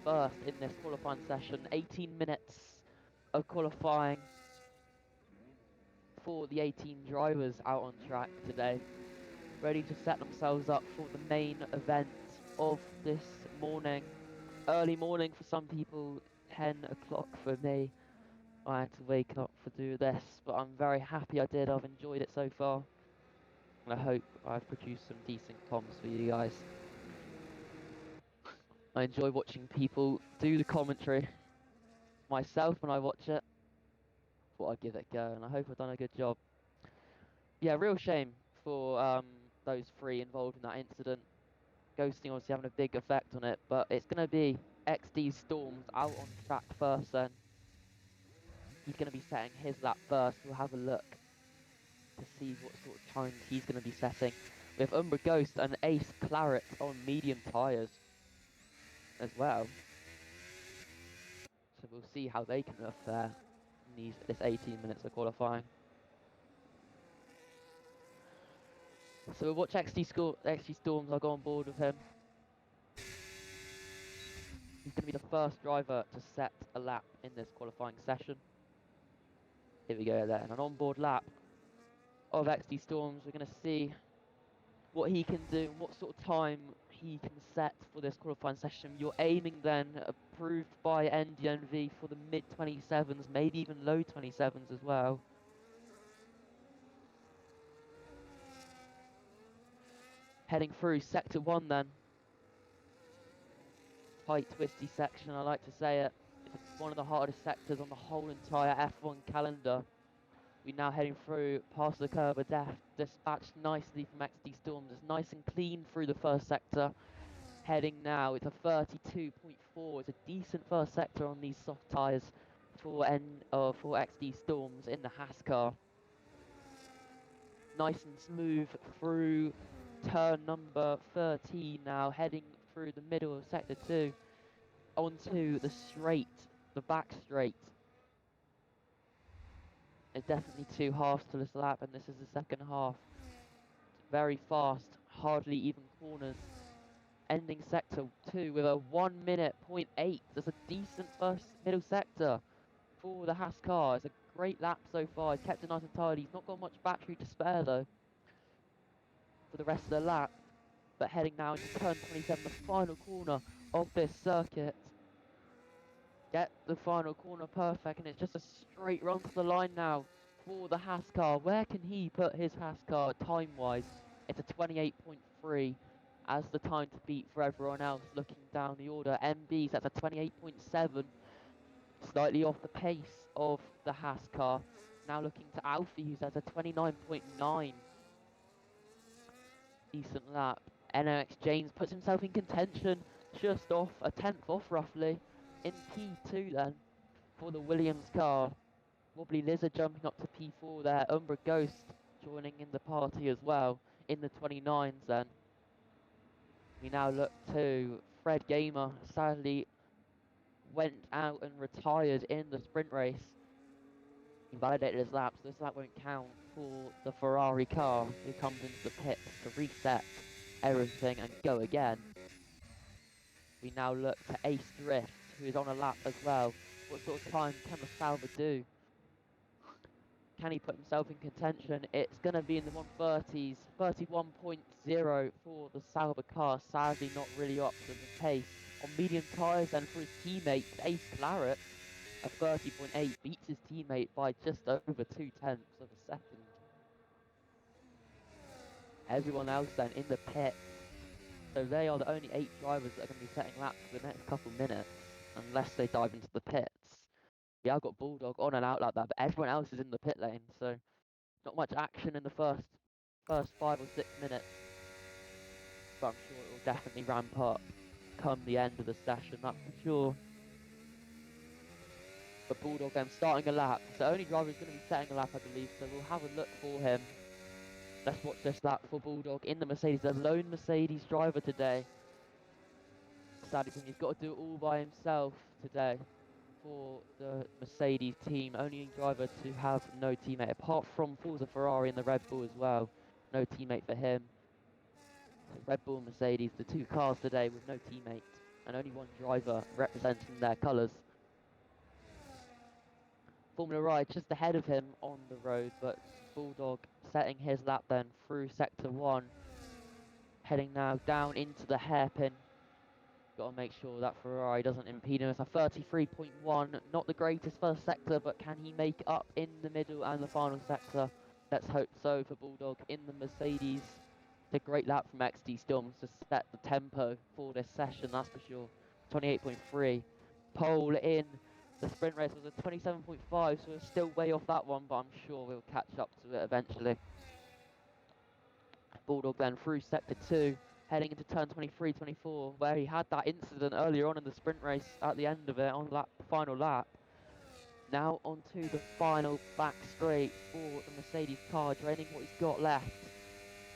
first in this qualifying session. 18 minutes of qualifying for the 18 drivers out on track today, ready to set themselves up for the main event of this morning. Early morning for some people, 10 o'clock for me. I had to wake up to do this, but I'm very happy I did. I've enjoyed it so far, and I hope I've produced some decent comms for you guys. I enjoy watching people do the commentary myself when I watch it. Thought I'd give it a go, and I hope I've done a good job. Yeah, real shame for those 3 involved in that incident. Ghosting obviously having a big effect on it, but it's going to be XD Storms out on track first then. He's going to be setting his lap first. We'll have a look to see what sort of times he's going to be setting. We have Umbra Ghost and Ace Claret on medium tyres as well. So we'll see how they can fare in this 18 minutes of qualifying. So we'll watch XD Storms. I'll go on board with him. He's going to be the first driver to set a lap in this qualifying session. Here we go then, an onboard lap of XD Storms. We're going to see what he can do, what sort of time he can set for this qualifying session. You're aiming then, approved by NDNV, for the mid 27s, maybe even low 27s as well. Heading through sector 1 then. Tight, twisty section, I like to say it. It's one of the hardest sectors on the whole entire F1 calendar. We're now heading through past the curb of death, dispatched nicely from XD Storms. It's nice and clean through the first sector. Heading now, it's a 32.4. It's a decent first sector on these soft tyres for XD Storms in the Haas car. Nice and smooth through turn number 13 now, heading through the middle of sector 2 onto the straight, the back straight. It's definitely 2 halves to this lap, and this is the second half. It's very fast, hardly even corners. Ending sector 2 with a 1 minute 0.8. That's a decent first middle sector for the Haas car. It's a great lap so far. He's kept it nice and tidy. He's not got much battery to spare though for the rest of the lap. But heading now into turn 27, the final corner of this circuit. Get the final corner perfect, and it's just a straight run to the line now for the Haas car. Where can he put his Haas car time-wise? It's a 28.3 as the time to beat for everyone else looking down the order. MB's that's a 28.7, slightly off the pace of the Haas car. Now looking to Alfie, who's at a 29.9. Decent lap. NOX James puts himself in contention, just off, a 10th off roughly, in P2 then, for the Williams car. Wobbly Lizard jumping up to P4 there. Umbra Ghost joining in the party as well, in the 29s then. We now look to Fred Gamer, sadly went out and retired in the sprint race. He validated his lap, so this lap won't count. for the Ferrari car, who comes into the pits to reset everything and go again. We now look to Ace Drift, who is on a lap as well. What sort of time can the Sauber do? Can he put himself in contention? It's going to be in the 130s, 31.0 for the Sauber car. Sadly, not really up to the pace. On medium tyres, and for his teammate, Ace Claret, a 30.8, beats his teammate by just over 0.2 of a second. Everyone else then in the pits. So they are the only 8 drivers that are going to be setting laps for the next couple minutes, unless they dive into the pits. Yeah, I've got Bulldog on and out like that, but everyone else is in the pit lane, so not much action in the first 5 or 6 minutes. But I'm sure it will definitely ramp up come the end of the session, that's for sure. But Bulldog then starting a lap. So only driver is going to be setting a lap, I believe, so we'll have a look for him. Let's watch this lap for Bulldog in the Mercedes, the lone Mercedes driver today. Sadly, he's got to do it all by himself today for the Mercedes team. Only driver to have no teammate, apart from Forza Ferrari and the Red Bull as well. No teammate for him. Red Bull and Mercedes, the 2 cars today with no teammate, and only 1 driver representing their colours. Formula Ride just ahead of him on the road, but Bulldog setting his lap then through Sector 1. Heading now down into the hairpin. Got to make sure that Ferrari doesn't impede him. It's a 33.1, not the greatest first sector, but can he make up in the middle and the final sector? Let's hope so for Bulldog in the Mercedes. It's a great lap from XT Storms to set the tempo for this session, that's for sure. 28.3. Pole in the sprint race was a 27.5, so we're still way off that one, but I'm sure we'll catch up to it eventually. Bulldog then through sector 2, heading into turn 23-24, where he had that incident earlier on in the sprint race at the end of it on the final lap. Now onto the final back straight for the Mercedes car, draining what he's got left.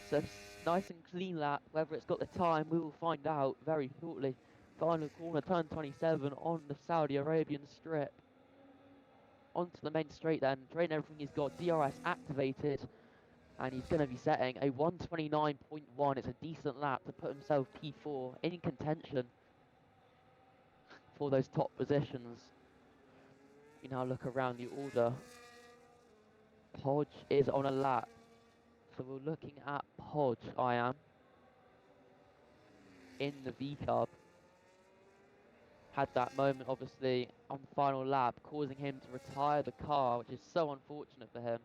So nice and clean lap. Whether it's got the time, we will find out very shortly. Final corner, turn 27 on the Saudi Arabian strip. Onto the main straight then, drain everything he's got, DRS activated, and he's going to be setting a 129.1. It's a decent lap to put himself P4 in contention for those top positions. You now look around the order. Podge is on a lap, so we're looking at Podge, I am, in the V-Cub. Had that moment, obviously, on the final lap, causing him to retire the car, which is so unfortunate for him.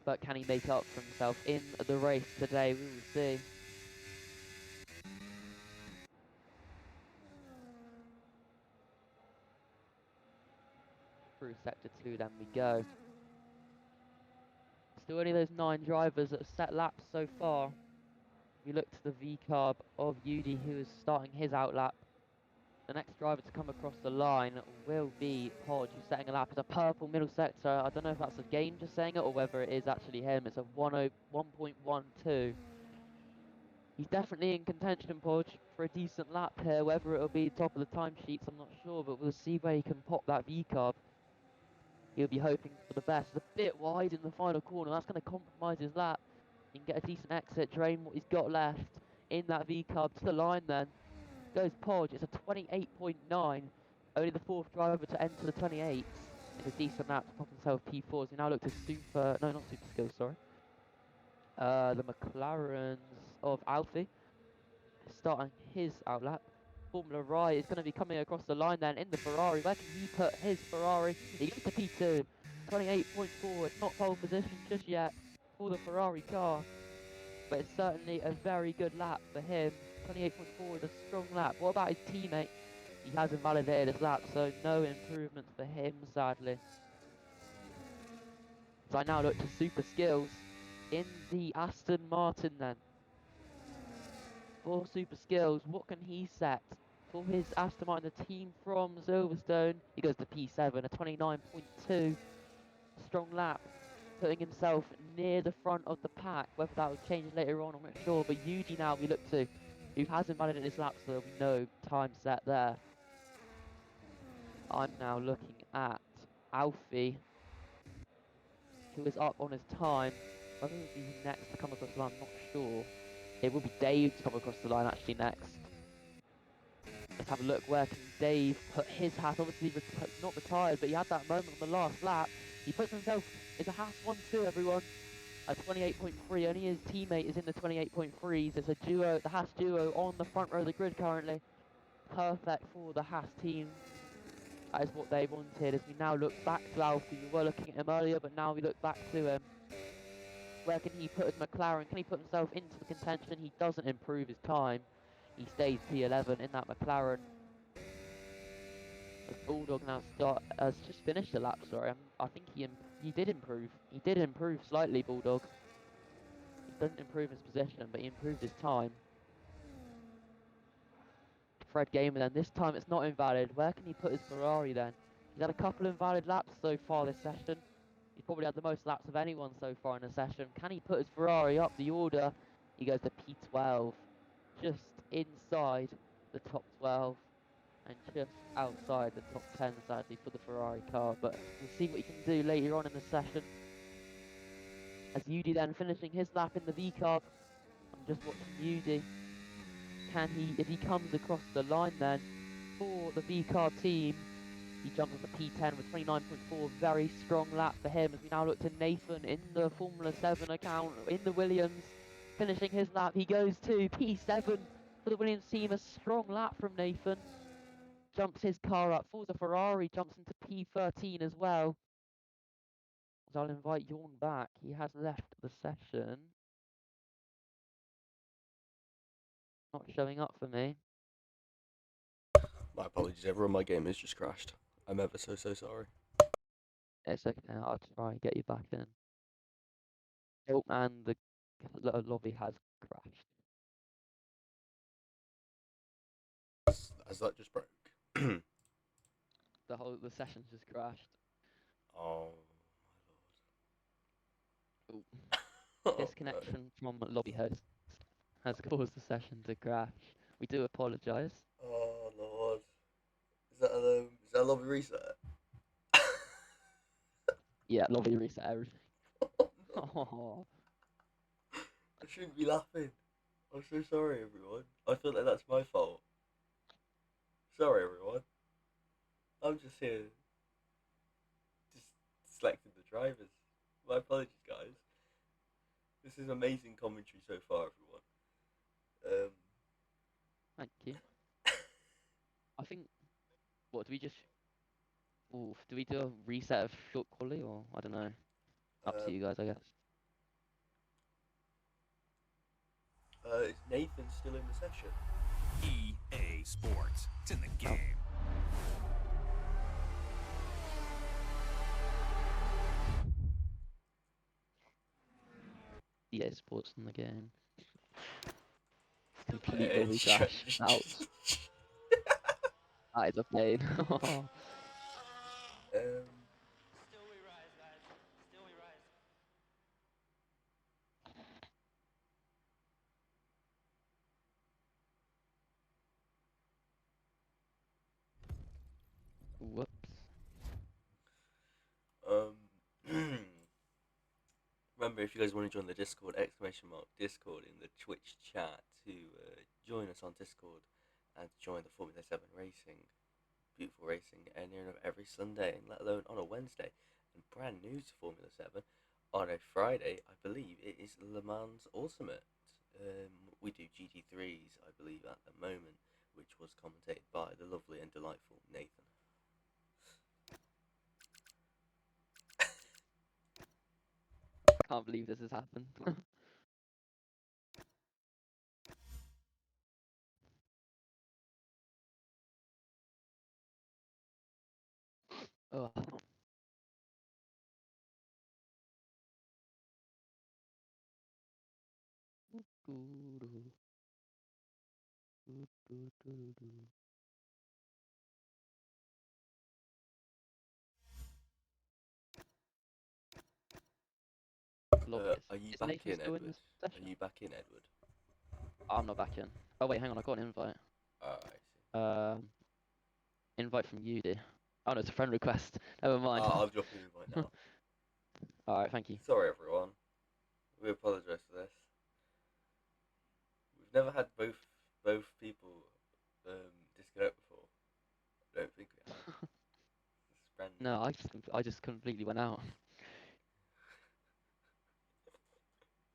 But can he make up for himself in the race today? We will see. Through sector 2, then we go. Still only those 9 drivers that have set laps so far. We look to the V-Carb of Yudi, who is starting his outlap. The next driver to come across the line will be Podge, who's setting a lap. It's a purple middle sector. I don't know if that's a game just saying it or whether it is actually him. It's a 1.12. He's definitely in contention, Podge, for a decent lap here. Whether it'll be top of the timesheets, I'm not sure, but we'll see where he can pop that V-Carb. He'll be hoping for the best. It's a bit wide in the final corner. That's going to compromise his lap. He can get a decent exit, drain what he's got left in that V-Carb to the line then. Goes Podge, it's a 28.9. Only the 4th driver to enter the 28s. It's a decent lap to pop himself P4s. We now look to not super skills, sorry. The McLarens of Alfie, starting his outlap. Formula Rye is going to be coming across the line then in the Ferrari. Where can he put his Ferrari? He gets to P2, 28.4. It's not pole position just yet for the Ferrari car, but it's certainly a very good lap for him. 28.4 is a strong lap. What about his teammate? He has invalidated his lap, so no improvements for him, sadly. So I now look to super skills in the Aston Martin then. For super skills, what can he set? For his Aston Martin, the team from Silverstone, he goes to P7, a 29.2. Strong lap, putting himself near the front of the pack. Whether that will change later on, I'm not sure. But Yuji now we look to, who has invalidated his lap, so there'll be no time set there. I'm now looking at Alfie. who is up on his time. Whether it will be next to come across the line, I'm not sure. It will be Dave to come across the line actually next. Let's have a look. Where can Dave put his hat? Obviously, not retired, but he had that moment on the last lap. He puts himself. It's a Haas 1-2, everyone. At 28.3. Only his teammate is in the 28.3s. It's a duo, the Haas duo, on the front row of the grid currently. Perfect for the Haas team. That is what they wanted. As we now look back to Alfie, we were looking at him earlier, but now we look back to him. Where can he put his McLaren? Can he put himself into the contention? He doesn't improve his time. He stays P11 in that McLaren. As Bulldog now has just finished the lap. Sorry, I think he did improve. He did improve slightly, Bulldog. He doesn't improve his position, but he improved his time. Fred Gamer then. This time it's not invalid. Where can he put his Ferrari then? He's had a couple invalid laps so far this session. He's probably had the most laps of anyone so far in the session. Can he put his Ferrari up the order? He goes to P12. Just inside the top 12. And just outside the top 10, sadly, for the Ferrari car. But we'll see what he can do later on in the session. As Yudi then finishing his lap in the V-car. I'm just watching Yudi. Can he, if he comes across the line then, for the V-car team, he jumps up to P10 with 29.4, very strong lap for him. As we now look to Nathan in the Formula 7 account, in the Williams, finishing his lap, he goes to P7 for the Williams team, a strong lap from Nathan. Jumps his car up, Forza Ferrari jumps into P13 as well. As I'll invite Jorn back, he has left the session. Not showing up for me. My apologies, everyone. My game has just crashed. I'm ever so sorry. It's okay, I'll try and get you back in. Oh, and the lobby has crashed. As that just broke. The session's just crashed. Oh Ooh. my lord. Disconnection from lobby host has caused the session to crash. We do apologise. Oh lord. Is that a lobby reset? Yeah, lobby reset everything. Oh, no. I shouldn't be laughing. I'm so sorry, everyone. I feel like that's my fault. Sorry, everyone. I'm just here, just selecting the drivers. My apologies, guys. This is amazing commentary so far, everyone. Thank you. I think. What do we just? Ooh, do we do a reset of short quality or I don't know? Up to you guys, I guess. Is Nathan still in the session? EA Sports. It's in the game. EA Sports in the game. Complete lobby crash. Ouch. That is a pain. Still we rise, guys. Still we rise. Whoops. Remember, if you guys want to join the Discord, !Discord in the Twitch chat to join us on Discord and to join the Formula 7 racing, beautiful racing, and every Sunday, and let alone on a Wednesday. And brand new to Formula 7, on a Friday, I believe it is Le Mans Ultimate. We do GT3s, I believe, at the moment, which was commentated by the lovely and delightful Nathan. Can't believe this has happened. Oh. Are you back in, Edward? Are you back in, Edward? I'm not back in. Oh wait, hang on, I got an invite. I see. Invite from Yudi. Oh no, it's a friend request. Never mind. I've dropped an invite now. Alright, thank you. Sorry, everyone. We apologise for this. We've never had both people disconnect before. I don't think we have. It's brand new. No, I just completely went out.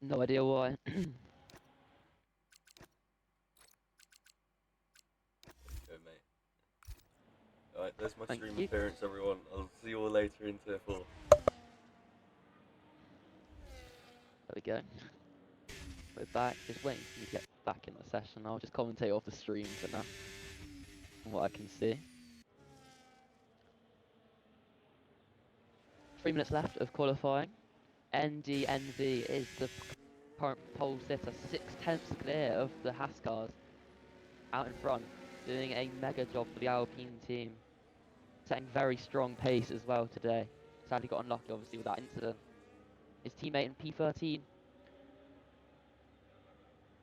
No idea why. Go, mate. Alright, there's my Thank stream you. appearance, everyone. I'll see you all later in Tier 4. There we go. We're back. Just waiting for me to get back in the session. I'll just commentate off the stream for now, from what I can see. 3 minutes left of qualifying. NDNV is the current pole sitter, 6/10 clear of the Haas cars out in front, doing a mega job for the Alpine team, setting very strong pace as well today. Sadly got unlucky obviously with that incident. His teammate in P13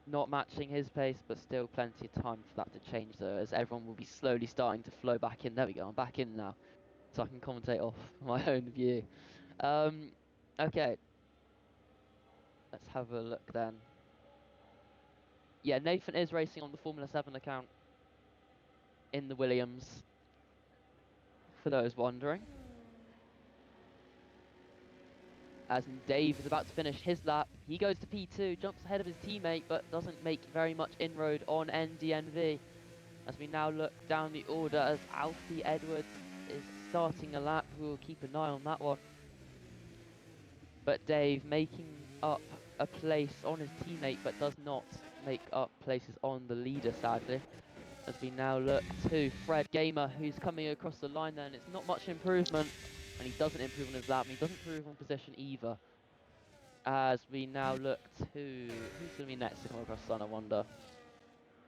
not matching his pace, but still plenty of time for that to change though, as everyone will be slowly starting to flow back in. There we go, I'm back in now, so I can commentate off my own view. Okay, let's have a look then. Yeah, Nathan is racing on the Formula 7 account in the Williams, for those wondering. As Dave is about to finish his lap, he goes to P2, jumps ahead of his teammate, but doesn't make very much inroad on NDNV. As we now look down the order, as Alfie Edwards is starting a lap, we will keep an eye on that one. But Dave making up a place on his teammate, but does not make up places on the leader, sadly. As we now look to Fred Gamer, who's coming across the line there, and it's not much improvement, and he doesn't improve on his lap, and he doesn't improve on position either. As we now look to, who's going to be next to come across the line, I wonder?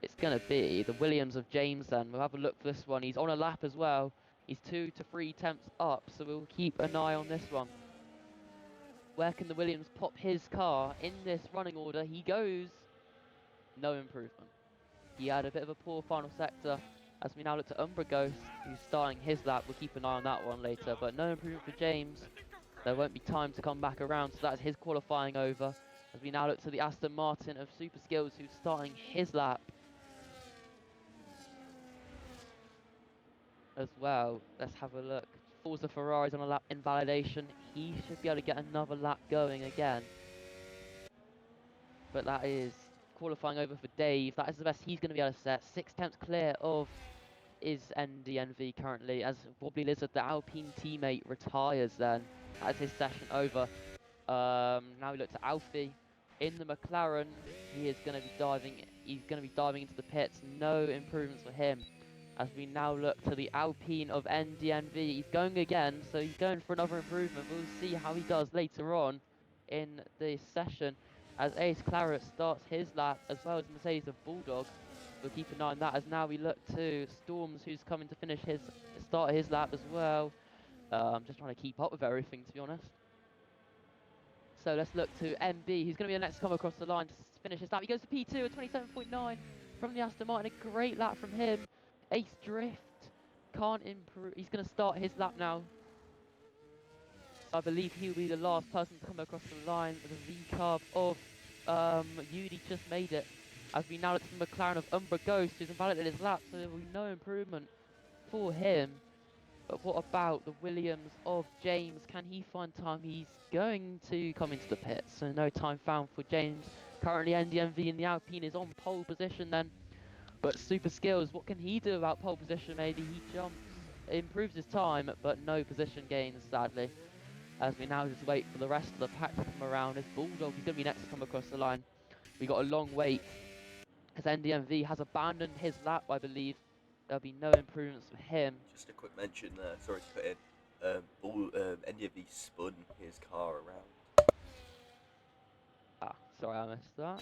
It's going to be the Williams of James then. We'll have a look for this one. He's on a lap as well. He's 2 to 3 tenths up, so we'll keep an eye on this one. Where can the Williams pop his car in this running order? He goes, no improvement. He had a bit of a poor final sector. As we now look to Umbra Ghost, who's starting his lap. We'll keep an eye on that one later, but no improvement for James. There won't be time to come back around, so that's his qualifying over. As we now look to the Aston Martin of Super Skills, who's starting his lap as well. Let's have a look. Forza Ferrari's on a lap invalidation. He should be able to get another lap going again. But that is qualifying over for Dave. That is the best he's going to be able to set. 6 tenths clear of is NDNV currently, as Wobbly Lizard, the Alpine teammate, retires then. That is his session over. Now we look to Alfie in the McLaren. He is going to be diving. He's going to be diving into the pits. No improvements for him. As we now look to the Alpine of NDNV, he's going again, so he's going for another improvement. We'll see how he does later on in the session. As Ace Claret starts his lap, as well as Mercedes of Bulldog. We'll keep an eye on that. As now we look to Storms, who's coming to finish start his lap as well. I'm just trying to keep up with everything, to be honest. So let's look to MB, who's going to be the next to come across the line to finish his lap. He goes to P2 at 27.9 from the Aston Martin. A great lap from him. Ace Drift can't improve. He's going to start his lap now. So I believe he'll be the last person to come across the line. The V-carb of Yudi just made it. As we now look to the McLaren of Umbra Ghost, who's invalidated his lap, so there will be no improvement for him. But what about the Williams of James? Can he find time? He's going to come into the pits, so no time found for James. Currently NDMV in the Alpine is on pole position then. But Super Skills, what can he do about pole position? Maybe he jumps, improves his time, but no position gains, sadly. As we now just wait for the rest of the pack to come around. As Bulldog, he's going to be next to come across the line. We got a long wait, as NDMV has abandoned his lap, I believe. There'll be no improvements for him. Just a quick mention there, sorry to put in. NDV spun his car around. Ah, sorry, I missed that.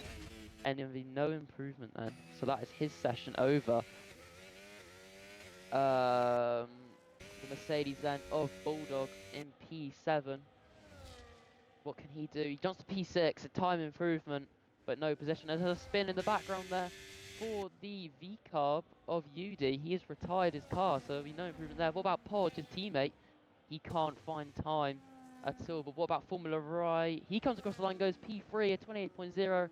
NDMV, no improvement then. So that is his session over. The Mercedes then of Bulldog in P7. What can he do? He jumps to P6, a time improvement, but no position. There's a spin in the background there for the V-carb of UD. He has retired his car, so there'll be no improvement there. What about Podge, his teammate? He can't find time at all. But what about Formula Rye? He comes across the line, goes P3 at 28.0.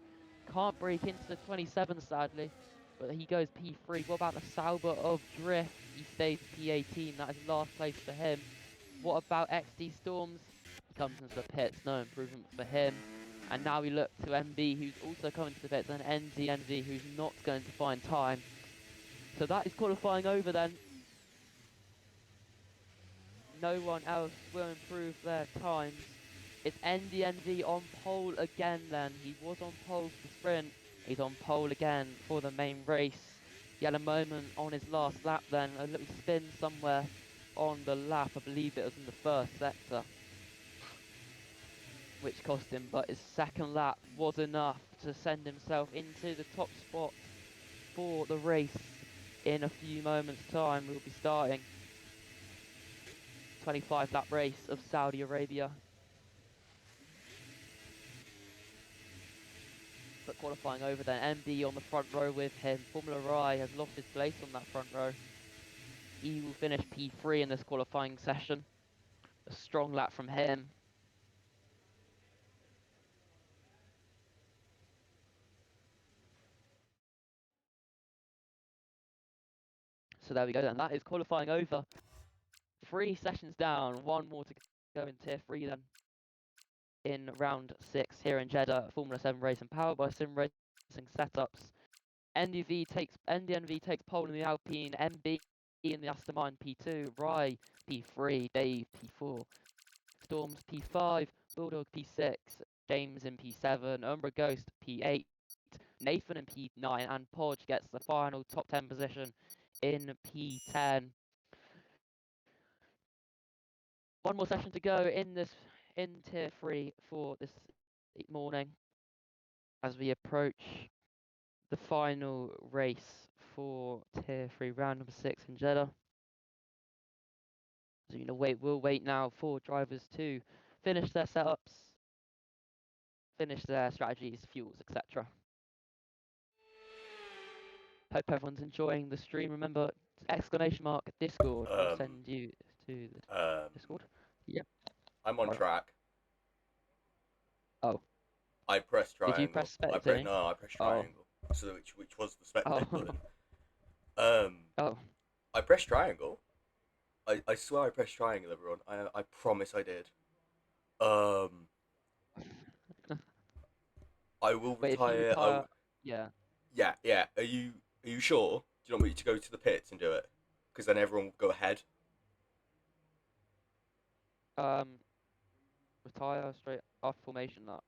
Can't break into 27, sadly. But he goes P3. What about the Sauber of Drift? He stays P18. That is last place for him. What about XD Storms? He comes into the pits. No improvement for him. And now we look to MB, who's also coming to the pits, and NZNV, who's not going to find time. So that is qualifying over then. No one else will improve their times. It's NDNV on pole again then. He was on pole for the sprint. He's on pole again for the main race. He had a moment on his last lap then, a little spin somewhere on the lap. I believe it was in the first sector, which cost him, but his second lap was enough to send himself into the top spot for the race. In a few moments' time, we'll be starting 25 lap race of Saudi Arabia. But qualifying over then, MB on the front row with him. Formula Rye has lost his place on that front row. He will finish P3 in this qualifying session. A strong lap from him. So there we go then, that is qualifying over. 3 sessions down, 1 more to go in tier 3 then. In round 6 here in Jeddah, Formula 7 racing powered by sim racing setups. NDNV takes pole in the Alpine, MB in the Aston Martin P2, Rye P3, Dave P4, Storms P5, Bulldog P6, James in P7, Umbra Ghost P8, Nathan in P9, and Podge gets the final top 10 position in P10. One more session to go in tier 3 for this morning as we approach the final race for tier 3, round number 6 in Jeddah. So we'll wait now for drivers to finish their setups, finish their strategies, fuels, etc. Hope everyone's enjoying the stream. Remember, Discord. I'll send you to the Discord. Yep. I'm on track. Oh. I pressed triangle. Did you press spectate? I pressed triangle. So which was the spectate button. Oh. I pressed triangle. I swear I pressed triangle, everyone. I promise I did. I will Wait, retire. if you retire, yeah. Yeah. Are you sure? Do you want me to go to the pits and do it? Because then everyone will go ahead. Retire straight after formation lap.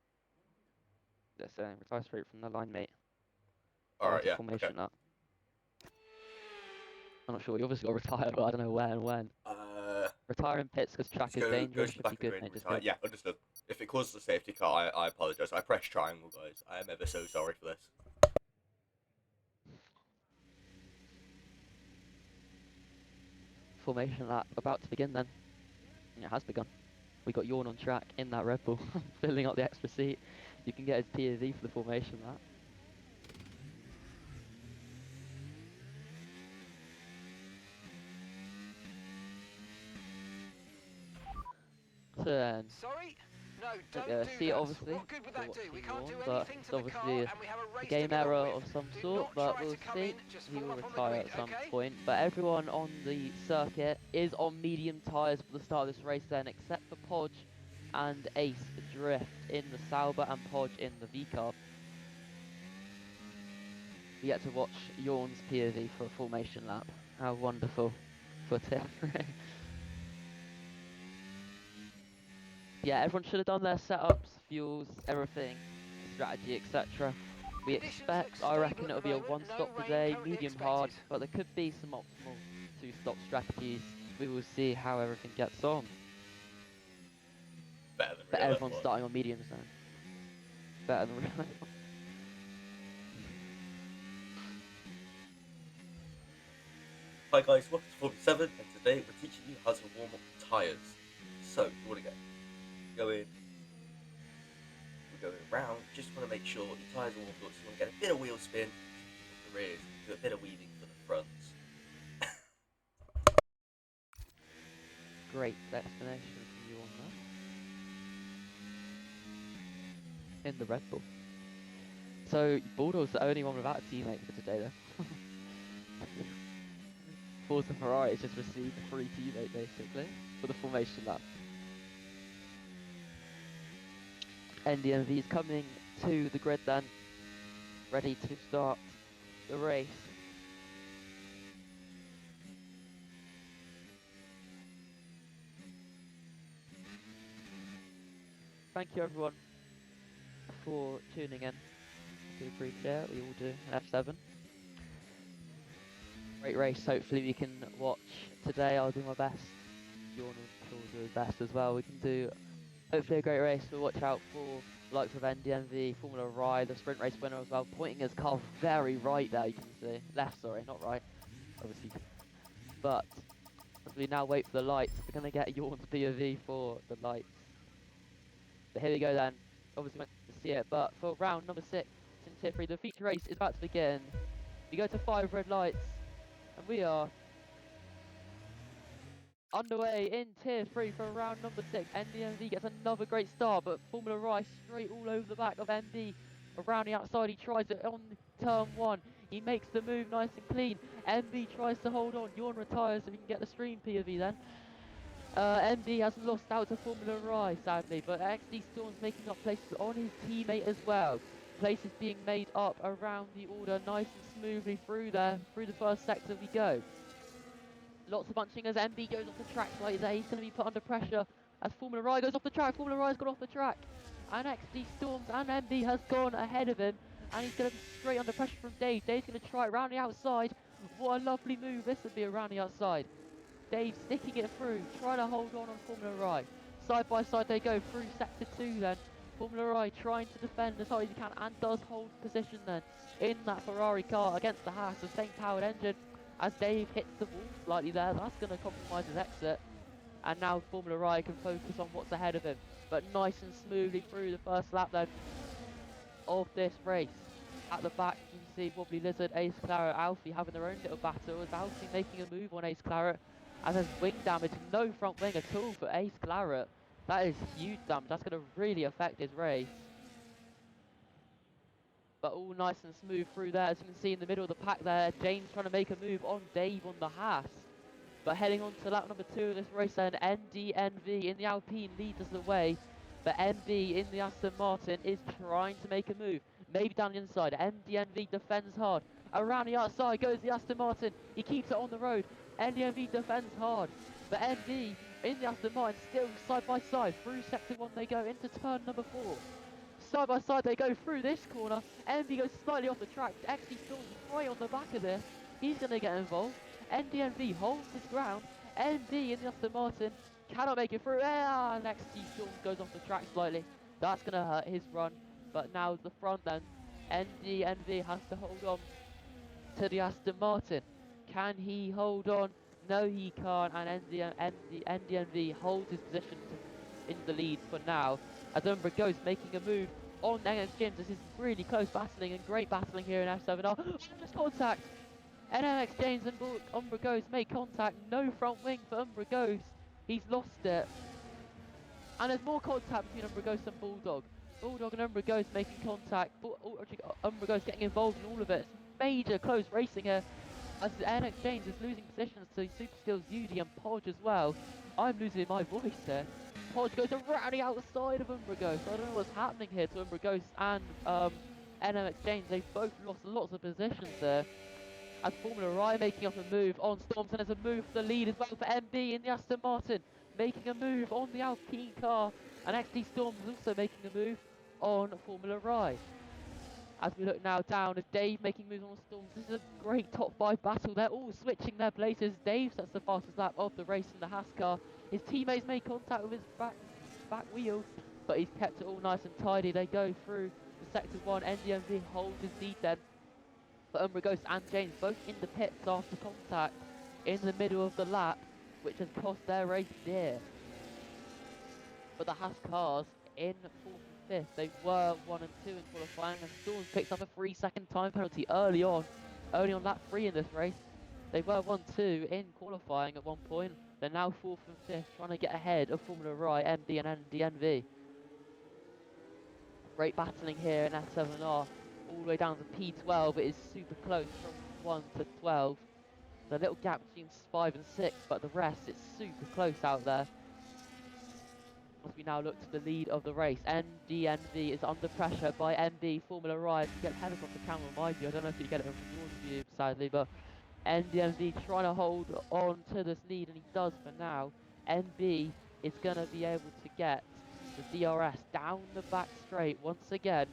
Let's say retire straight from the line, mate. Alright, yeah. Formation Okay. lap. I'm not sure. You obviously got to retire, but I don't know where and when. Retire in pits because track is dangerous. Go to the back of the grid and retire. Yeah, understood. If it causes a safety car, I apologise. I pressed triangle, guys. I am ever so sorry for this. Formation lap about to begin then. It has begun. We got Yawn on track in that Red Bull, filling up the extra seat. You can get his POV for the formation lap. So then, sorry? No, don't do see it that. obviously. What good would that do? We can't do But anything it's to the car, obviously and we have a race a game to get error on of with. some Do sort, not but try we'll to come see. in, just He will fall off on the retire grid, at some okay? point. But everyone on the circuit is on medium tyres for the start of this race then, except for Podge and Ace Drift in the Sauber and Podge in the V-Carb. We get to watch Yawn's POV for a formation lap. How wonderful for Tiff. Yeah, everyone should have done their setups, fuels, everything, strategy, etc. We expect, I reckon it'll be a one-stop today, medium hard, but there could be some optimal two-stop strategies. We will see how everything gets on. Better than But real everyone's F1. starting on mediums then. Better than real F1. Hi guys, welcome to Formula 7, and today we're teaching you how to warm up the tyres. So, you want to go in, we're going around, just want to make sure your tyres are warmed up, so you want to get a bit of wheel spin for the rears, do a bit of weaving for the fronts. Great explanation from you on that. in the Red Bull. So Bulldog's the only one without a teammate for today then. Forza Ferrari has just received a free teammate basically for the formation lap. NDMV is coming to the grid then, ready to start the race. Thank you everyone for tuning in. I do appreciate it, we all do, an F7. Great race, hopefully we can watch today. I'll do my best. Bjorn will do his best as well. We can do hopefully a great race. We'll watch out for the likes of NDMV, Formula Rye, the sprint race winner as well, pointing his car very right there, you can see. Left, sorry, not right, obviously. But as we now wait for the lights, we're going to get Jorn's POV for the lights. But here we go then. Obviously meant to see it, but for round number 6 in Tier 3, the feature race is about to begin. We go to 5 red lights, and we are underway in Tier 3 for round number 6. NDMV gets another great start, but Formula Rice straight all over the back of MB. Around the outside, he tries it on turn 1. He makes the move nice and clean. MB tries to hold on. Jorn retires so we can get the stream POV then. MB has lost out to Formula Rice, sadly, but XD Storm's making up places on his teammate as well. Places being made up around the order, nice and smoothly through there. Through the first sector we go. Lots of bunching as MB goes off the track right there. He's going to be put under pressure as Formula Rye goes off the track. Formula Rye's gone off the track. And XD Storms and MB has gone ahead of him. And he's going to be straight under pressure from Dave. Dave's going to try it round the outside. What a lovely move this would be around the outside. Dave sticking it through, trying to hold on Formula Rye. Side by side they go through sector 2 then. Formula Rye trying to defend as hard as he can and does hold position then in that Ferrari car against the Haas, the same powered engine. As Dave hits the wall slightly there, that's going to compromise his exit. And now Formula Rye can focus on what's ahead of him. But nice and smoothly through the first lap then of this race. At the back you can see Wobbly Lizard, Ace Claret, Alfie having their own little battle. As Alfie making a move on Ace Claret. As there's wing damage, no front wing at all for Ace Claret. That is huge damage, that's going to really affect his race. But all nice and smooth through there, as you can see in the middle of the pack there. James trying to make a move on Dave on the Haas. But heading on to lap number 2 of this race then, NDNV in the Alpine leads us the way. But MB in the Aston Martin is trying to make a move. Maybe down the inside, NDNV defends hard. Around the outside goes the Aston Martin, he keeps it on the road. NDNV defends hard. But MB in the Aston Martin still side by side. Through sector 1 they go into turn number 4. Side by side they go through this corner. MB goes slightly off the track. XD Storm's right on the back of this. He's going to get involved. NDMV holds his ground. MB in the Aston Martin cannot make it through. And XD Storm goes off the track slightly. That's going to hurt his run. But now the front then. NDMV has to hold on to the Aston Martin. Can he hold on? No, he can't. And NDMV holds his position in the lead for now. As Umbra goes making a move on NX James. This is really close battling and great battling here in F7R. Just contact. NX James and Umbra Ghost make contact. No front wing for Umbra Ghost. He's lost it. And there's more contact between Umbra Ghost and Bulldog. Bulldog and Umbra Ghost making contact. Umbra Ghost getting involved in all of it. Major close racing here. As NX James is losing positions to Super Skills Yudi and Podge as well. I'm losing my voice here. Podge goes around the outside of Umbra Ghost. I don't know what's happening here to Umbra Ghost and NMX James. They've both lost lots of positions there. As Formula Rye making up a move on Storms, and there's a move for the lead as well for MB in the Aston Martin. Making a move on the Alpine car. And XD Storms is also making a move on Formula Rye. As we look now down, as Dave making moves on Storms. This is a great top 5 battle. They're all switching their places. Dave sets the fastest lap of the race in the Haas car. His teammates made contact with his back wheel, but he's kept it all nice and tidy. They go through the sector 1. NDMV holds his lead then. But Umbra Ghost and James both in the pits after contact in the middle of the lap, which has cost their race dear. But the Haas cars in 4th and 5th, they were 1 and 2 in qualifying, and Storms picks up a 3-second time penalty early on lap 3 in this race. They were 1-2 in qualifying at one point. They're now 4th and 5th, trying to get ahead of Formula Rye, MD and NDNV. Great battling here in F7R, all the way down to P12. It is super close from 1 to 12. The little gap between 5 and 6, but the rest, it's super close out there. As we now look to the lead of the race, NDNV is under pressure by MB Formula Ride. You get helicopter camera, mind you. I don't know if you get it from your view, sadly, but NDNV trying to hold on to this lead, and he does for now. NB is going to be able to get the DRS down the back straight once again.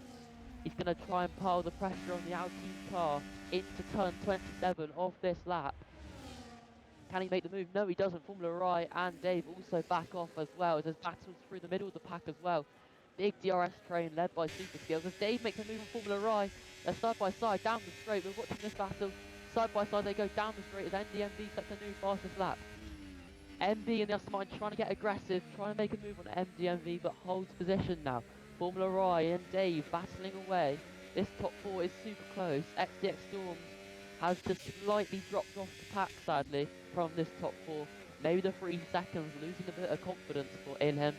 He's going to try and pile the pressure on the Alpine car into turn 27 of this lap. Can he make the move? No, he doesn't. Formula Rai and Dave also back off as well, as there's battles through the middle of the pack as well. Big DRS train led by Super Skills. As Dave makes a move on Formula Rai, they're side by side down the straight. We're watching this battle. Side by side they go down the straight as NDMV sets a new fastest lap. MB in the Aston Martin trying to get aggressive, trying to make a move on MDMV, but holds position now. Formula Rai and Dave battling away. This top four is super close. XDX Storms has just slightly dropped off the pack, sadly, from this top four. Maybe the 3 seconds, losing a bit of confidence in him.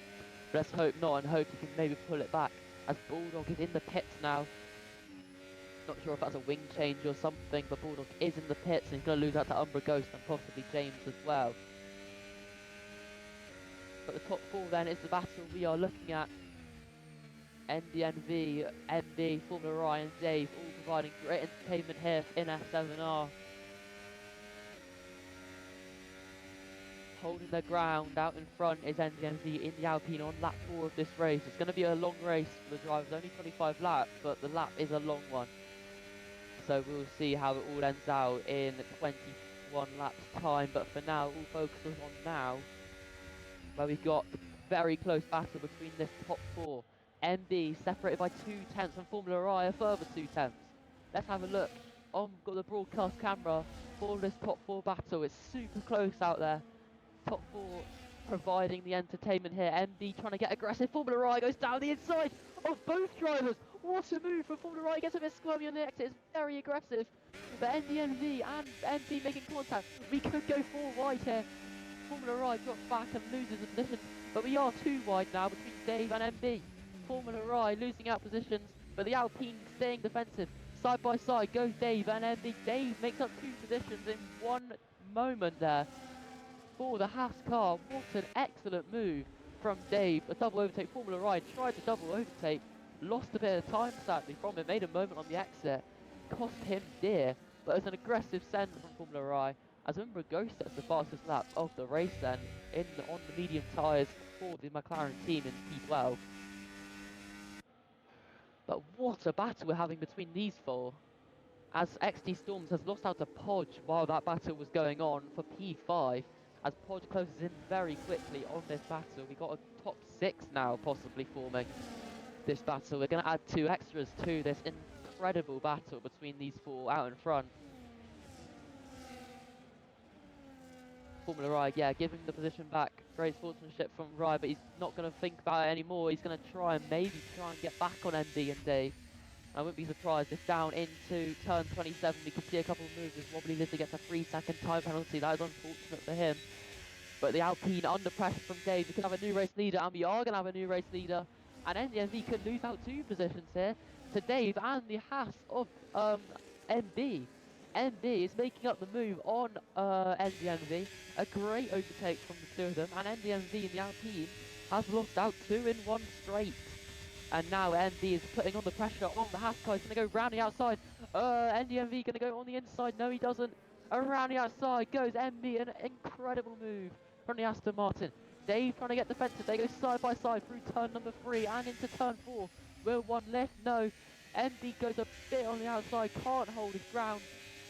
Let's hope not, and hope he can maybe pull it back, as Bulldog is in the pits now. Not sure if that's a wing change or something, but Bulldog is in the pits, and he's going to lose out to Umbra Ghost and possibly James as well. But the top four then is the battle we are looking at. NDNV, MB, Formula Rai and Dave all providing great entertainment here in F7R. Holding their ground out in front is NDNV in the Alpine on lap 4 of this race. It's going to be a long race for the drivers, only 25 laps, but the lap is a long one. So we'll see how it all ends out in 21 laps time, but for now, all focuses on now, where we've got the very close battle between this top four. MB separated by 2 tenths and Formula Rai a further 2 tenths. Let's have a look on the broadcast camera for this top four battle. It's super close out there. Top four providing the entertainment here. MB trying to get aggressive. Formula Rai goes down the inside of both drivers. What a move from Formula Rai. Gets a bit squirmy on the exit. It's very aggressive. But NDNV and MB making contact. We could go 4 wide here. Formula Rai drops back and loses a position. But we are 2 wide now between Dave and MB. Formula Rai losing out positions, but the Alpine staying defensive. Side by side goes Dave and MB. Dave makes up 2 positions in 1 moment there for the Haas car. What an excellent move from Dave. A double overtake. Formula Rai tried to double overtake, lost a bit of time sadly from it, made a moment on the exit, cost him dear, but it was an aggressive send from Formula Rai as Umbra Ghost sets the fastest lap of the race then on the medium tyres for the McLaren team in P12. But what a battle we're having between these 4, as XD Storms has lost out to Podge while that battle was going on for P5, as Podge closes in very quickly on this battle. We got a top 6 now possibly forming this battle. We're going to add 2 extras to this incredible battle between these 4 out in front. Formula Rai, yeah, giving the position back. Great sportsmanship from Rai, but he's not going to think about it anymore. He's going to try and get back on MB and Dave. I wouldn't be surprised if down into turn 27 we could see a couple of moves as Wobbly Lizard gets a 3-second time penalty. That is unfortunate for him. But the Alpine under pressure from Dave. We could have a new race leader, and we are going to have a new race leader. And NDMV could lose out 2 positions here to Dave and the Haas of MB. MB is making up the move on NDMV. A great overtake from the 2 of them, and NDMV in the Alpine has lost out 2 in 1 straight. And now MB is putting on the pressure on the Haas car. He's going to go round the outside. NDMV going to go on the inside. No, he doesn't. Around the outside goes MB. An incredible move from the Aston Martin. Dave trying to get defensive. They go side by side through turn number 3 and into turn 4. Will one lift? No. MB goes a bit on the outside. Can't hold his ground.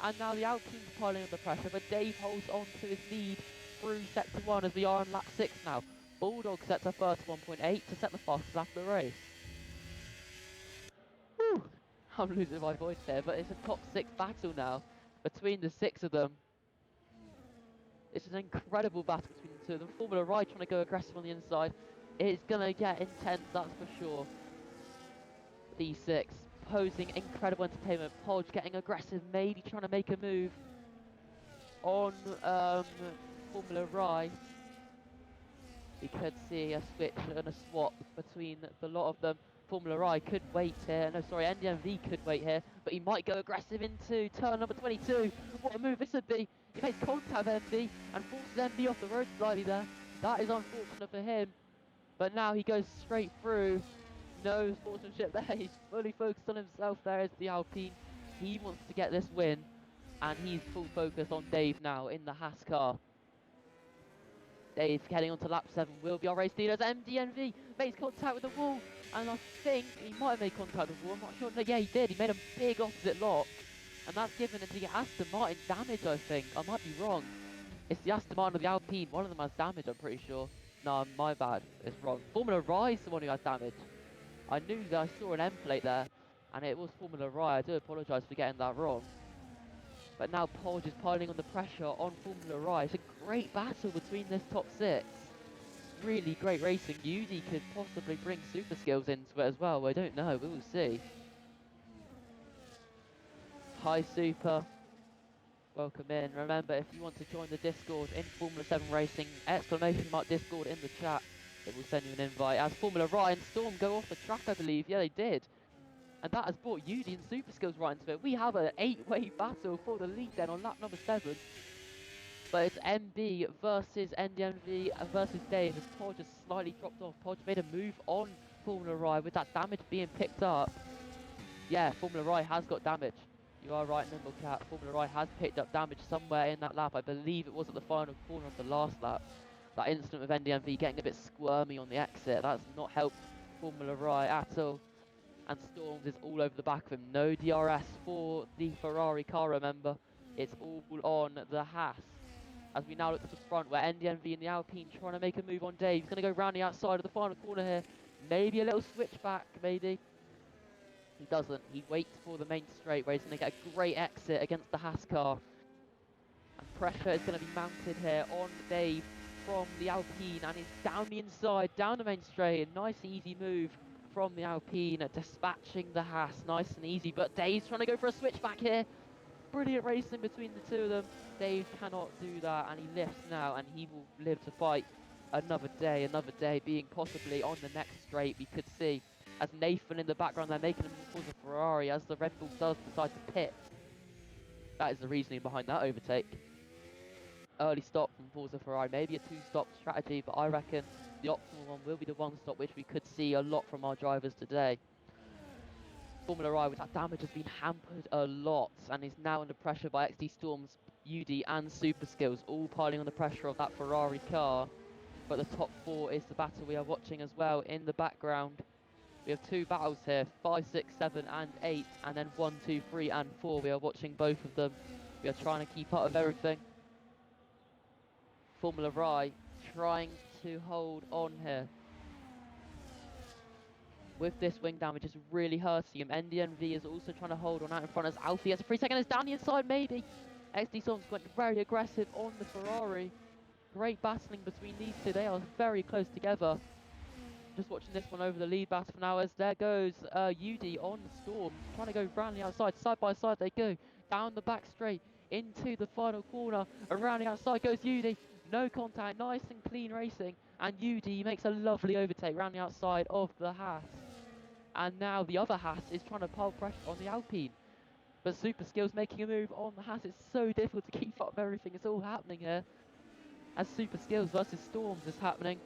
And now the Alpine's piling under pressure. But Dave holds on to his lead through sector 1 as we are on lap 6 now. Bulldog sets a 31.8 to set the fastest lap of the race. Whew. I'm losing my voice there, but it's a top 6 battle now between the 6 of them. It's an incredible battle between the 2 of them. Formula Rai trying to go aggressive on the inside. It's going to get intense, that's for sure. These 6 posing incredible entertainment. Podge getting aggressive, maybe trying to make a move on Formula Rai. We could see a switch and a swap between the lot of them. Formula I could wait here. No, sorry, NDMV could wait here, but he might go aggressive into turn number 22. What a move this would be. He makes contact with MV and forces MV off the road slightly there. That is unfortunate for him, but now he goes straight through. No sportsmanship there. He's fully focused on himself there as the Alpine. He wants to get this win, and he's full focus on Dave now in the Haas car. Dave heading on to lap 7 will be our race leader as MDNV makes contact with the wall, and I think he might have made contact with the wall, I'm not sure. No, yeah, he did. He made a big opposite lock, and that's given it to the Aston Martin damage, I think. I might be wrong. It's the Aston Martin or the Alpine. One of them has damage, I'm pretty sure. No, my bad. It's wrong. Formula Rye is the one who has damage. I knew that I saw an M plate there, and it was Formula Rye. I do apologise for getting that wrong. But now Podge is piling on the pressure on Formula Rye. It's a great battle between this top 6. Really great racing. Yuzi could possibly bring super skills into it as well. I don't know. We will see. Hi, Super. Welcome in. Remember, if you want to join the Discord in Formula 7 Racing, ! Discord in the chat. It will send you an invite. As Formula Rye and Storm go off the track, I believe. Yeah, they did. And that has brought Yuzi and Super Skills right into it. We have an 8-way battle for the lead then on lap number 7. But it's MB versus NDMV versus Dave as Podge has slightly dropped off. Podge made a move on Formula Rye with that damage being picked up. Yeah, Formula Rye has got damage. You are right, Nimblecat. Formula Rye has picked up damage somewhere in that lap. I believe it was at the final corner of the last lap. That incident with NDMV getting a bit squirmy on the exit. That's not helped Formula Rye at all. And Storms is all over the back of him. No DRS for the Ferrari car, remember. It's all on the Haas. As we now look to the front, where NDMV and the Alpine trying to make a move on Dave. He's going to go round the outside of the final corner here. Maybe a little switchback, maybe. He doesn't. He waits for the main straight, where he's going to get a great exit against the Haas car. And pressure is going to be mounted here on Dave from the Alpine. And he's down the inside, down the main straight. A nice, easy move from the Alpine, dispatching the Haas. Nice and easy, but Dave's trying to go for a switchback here. Brilliant racing between the two of them. Dave cannot do that, and he lifts now, and he will live to fight another day being possibly on the next straight. We could see as Nathan in the background, they're making him cause a Ferrari as the Red Bull does decide to pit. That is the reasoning behind that overtake. Early stop from Forza Ferrari, maybe a 2-stop strategy, but I reckon the optimal one will be the 1-stop, which we could see a lot from our drivers today. Formula I, with that damage, has been hampered a lot, and is now under pressure by XD Storms, UD and Super Skills, all piling on the pressure of that Ferrari car. But the top 4 is the battle we are watching as well in the background. We have 2 battles here, 5, 6, 7 and 8, and then 1, 2, 3 and 4. We are watching both of them. We are trying to keep up with everything. Formula Rye trying to hold on here. With this wing damage, it's really hurting him. NDMV is also trying to hold on out in front as Alfie has a 3 second. It's down the inside, maybe. XD Storms went very aggressive on the Ferrari. Great battling between these two. They are very close together. Just watching this one over the lead battle for now as there goes UD on Storm. Trying to go round the outside. Side by side they go. Down the back straight into the final corner. Around the outside goes UD. No contact. Nice and clean racing. And UD makes a lovely overtake round the outside of the Haas. And now the other Haas is trying to pile pressure on the Alpine. But Super Skills making a move on the Haas. It's so difficult to keep up with everything. It's all happening here. As Super Skills versus Storms is happening.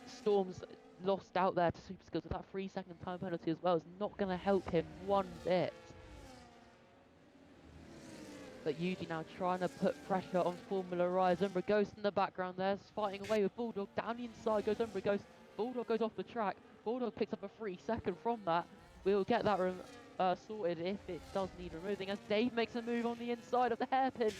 Storms lost out there to Super Skills with that 3-second time penalty as well. It's not going to help him one bit. But Yuji now trying to put pressure on Formula Rise. Umbra Ghost in the background there, fighting away with Bulldog. Down the inside goes Umbra Ghost. Bulldog goes off the track. Bulldog picks up a 3-second from that. We'll get that sorted if it does need removing, as Dave makes a move on the inside of the hairpin.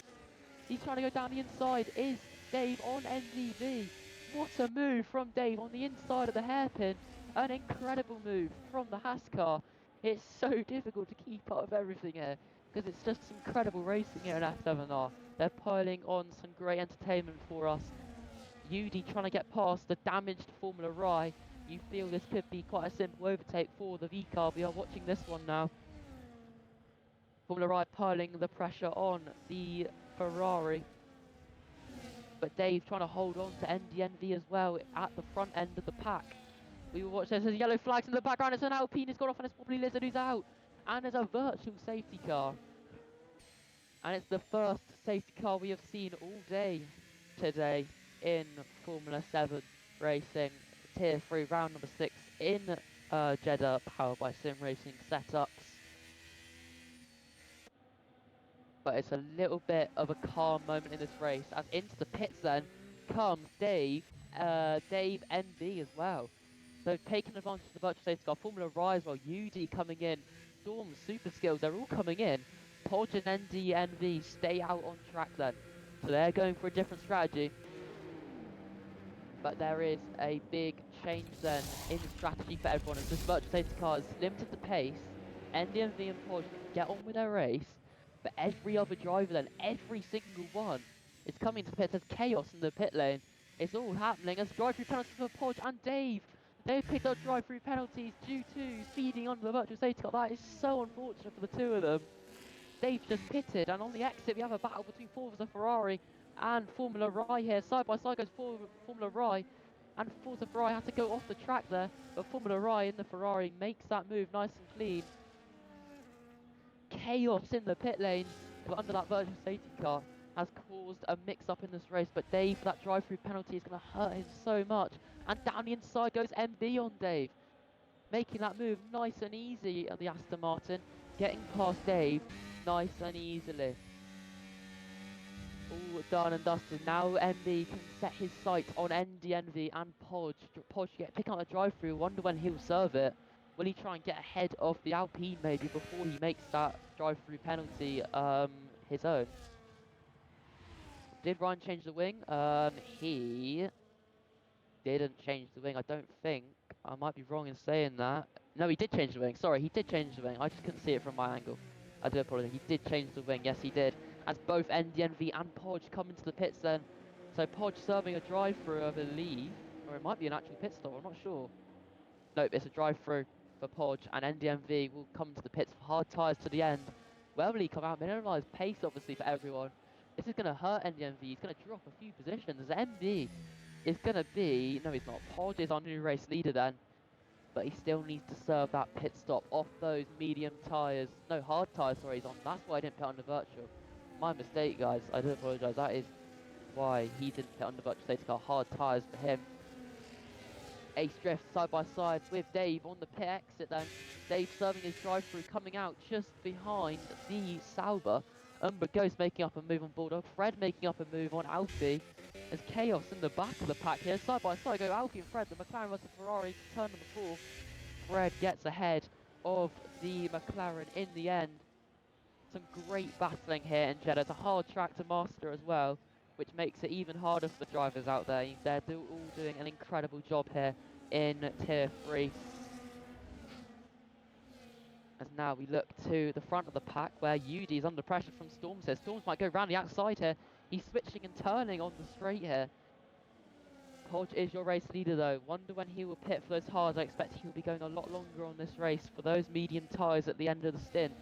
He's trying to go down the inside. Is Dave on NDV? What a move from Dave on the inside of the hairpin. An incredible move from the Haas car. It's so difficult to keep up with everything here, because it's just incredible racing here in F7R. They're piling on some great entertainment for us. UD trying to get past the damaged Formula Rye. You feel this could be quite a simple overtake for the V car. We are watching this one now. Formula Rye piling the pressure on the Ferrari. But Dave trying to hold on to NDNV as well at the front end of the pack. We will watch this. There's yellow flags in the background. It's an Alpine. It's gone off and it's probably Lizard who's out. And there's a virtual safety car. And it's the first safety car we have seen all day today in Formula 7 racing. Tier 3, round number 6 in Jeddah, powered by sim racing setups. But it's a little bit of a calm moment in this race, as into the pits then comes Dave NB as well. So taking advantage of the virtual safety car, Formula Rai as well, UD coming in, Storm, Super Skills, they're all coming in. Podge and NV stay out on track then. So they're going for a different strategy. But there is a big change then in the strategy for everyone, as this virtual safety car has limited the pace. NDMV and Podge get on with their race, but every other driver then, every single one, is coming to the pit. There's chaos in the pit lane. It's all happening as drive-through penalties for Podge and Dave. They've picked up drive-through penalties due to speeding under the virtual safety car. That is so unfortunate for the two of them. Dave's just pitted, and on the exit we have a battle between Forza Ferrari and Formula Rai here. Side by side goes Formula Rai, and Forza Ferrari had to go off the track there, but Formula Rai in the Ferrari makes that move nice and clean. Chaos in the pit lane, but under that virtual safety car has caused a mix-up in this race, but Dave, that drive-through penalty is going to hurt him so much. And down the inside goes MB on Dave, making that move nice and easy at the Aston Martin, getting past Dave nice and easily. All done and dusted. Now MB can set his sights on NDNV and Podge. Podge picking up a drive-through, wonder when he'll serve it. Will he try and get ahead of the Alpine maybe before he makes that drive-through penalty his own? Did Ryan change the wing? He didn't change the wing, I don't think. I might be wrong in saying that. No, he did change the wing. Sorry, he did change the wing. I just couldn't see it from my angle. I do apologize. He did change the wing. Yes, he did. As both NDNV and Podge come into the pits then. So Podge serving a drive-through, I believe. Or it might be an actual pit stop, I'm not sure. Nope, it's a drive-through for Podge. And NDNV will come to the pits for hard tyres to the end. Where will he come out? Minimise pace, obviously, for everyone. This is going to hurt NDNV. He's going to drop a few positions. MB is going to be... No, he's not. Podge is our new race leader then. But he still needs to serve that pit stop off those medium tyres. No, hard tyres, sorry, he's on. That's why I didn't pit on the virtual. My mistake, guys. I do apologise. That is why he didn't pit on the virtual safety car. Hard tyres for him. Ace drift side by side with Dave on the pit exit then. Dave serving his drive-through, coming out just behind the Sauber. Ghost making up a move on Bulldog. Fred making up a move on Alfie. There's chaos in the back of the pack here. Side by side go Alfie and Fred. The McLaren versus Ferrari, turn number 4. Fred gets ahead of the McLaren in the end. Some great battling here in Jeddah. It's a hard track to master as well, which makes it even harder for the drivers out there. They're all doing an incredible job here in Tier 3. As now we look to the front of the pack where UD is under pressure from Storms here. Storms might go round the outside here. He's switching and turning on the straight here. Podge is your race leader though. Wonder when he will pit for those hards. I expect he'll be going a lot longer on this race for those medium tyres at the end of the stint.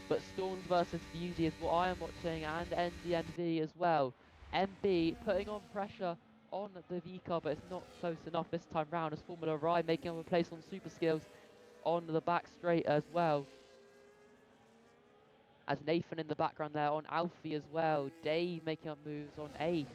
But Storms versus UD is what I am watching, and NDNV as well. MB putting on pressure on the V car, but it's not close enough this time round as Formula Rai making up a place on Super Skills on the back straight as well. As Nathan in the background there on Alfie as well. Dave making up moves on Ace.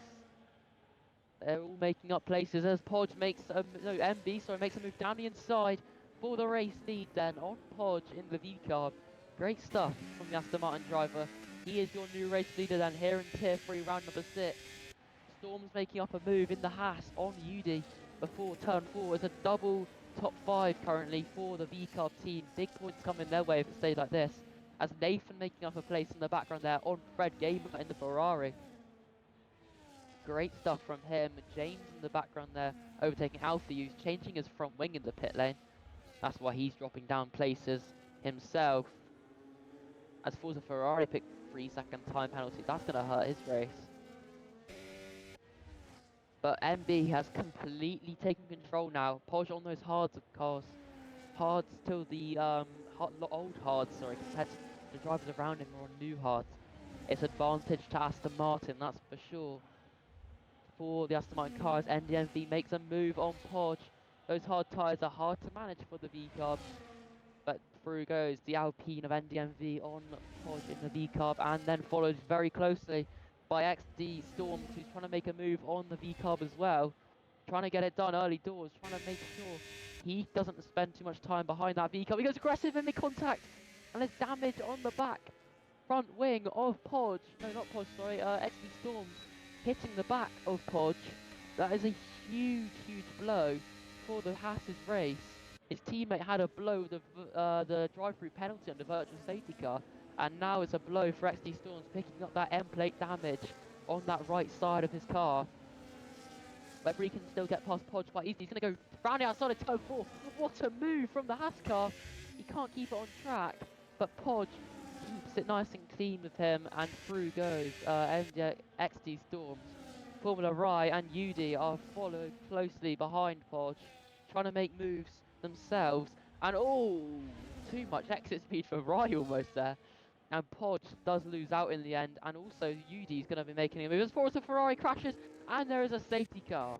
They're all making up places as Podge makes MB makes a move down the inside for the race lead then on Podge in the V car. Great stuff from the Aston Martin driver. He is your new race leader then here in Tier 3 round number 6. Storm's making up a move in the Haas on UD before turn 4. It's a double top 5 currently for the V-Carb team. Big points coming their way if it stays like this. As Nathan making up a place in the background there on Fred Gamer in the Ferrari. Great stuff from him. James in the background there overtaking Alfie, who's changing his front wing in the pit lane. That's why he's dropping down places himself. As Forza Ferrari picked 3-second time penalty, that's going to hurt his race. But MB has completely taken control now. Podge on those hards, of course. Hards till the old hards, sorry, compared to the drivers around him are on new hards. It's advantage to Aston Martin, that's for sure. For the Aston Martin cars, NDMV makes a move on Podge. Those hard tyres are hard to manage for the V-Carb. But through goes the Alpine of NDMV on Podge in the V-Carb, and then followed very closely by XD Storms, who's trying to make a move on the V-Carb as well. Trying to get it done early doors, trying to make sure he doesn't spend too much time behind that V-Carb. He goes aggressive in mid-contact, and there's damage on the back front wing of Podge. No, not Podge, sorry, XD Storms hitting the back of Podge. That is a huge, huge blow for the Haas's race. His teammate had a blow with the drive-through penalty on the virtual safety car, and now it's a blow for XD Storms, picking up that end plate damage on that right side of his car. Whether he can still get past Podge quite easily. He's going to go round the outside of turn 4. What a move from the Haas car. He can't keep it on track, but Podge keeps it nice and clean with him, and through goes XD Storms. Formula Rai and UD are followed closely behind Podge, trying to make moves themselves, and oh, too much exit speed for Rai almost there. And Podge does lose out in the end, and also UD is going to be making a move as Forza Ferrari crashes, and there is a safety car.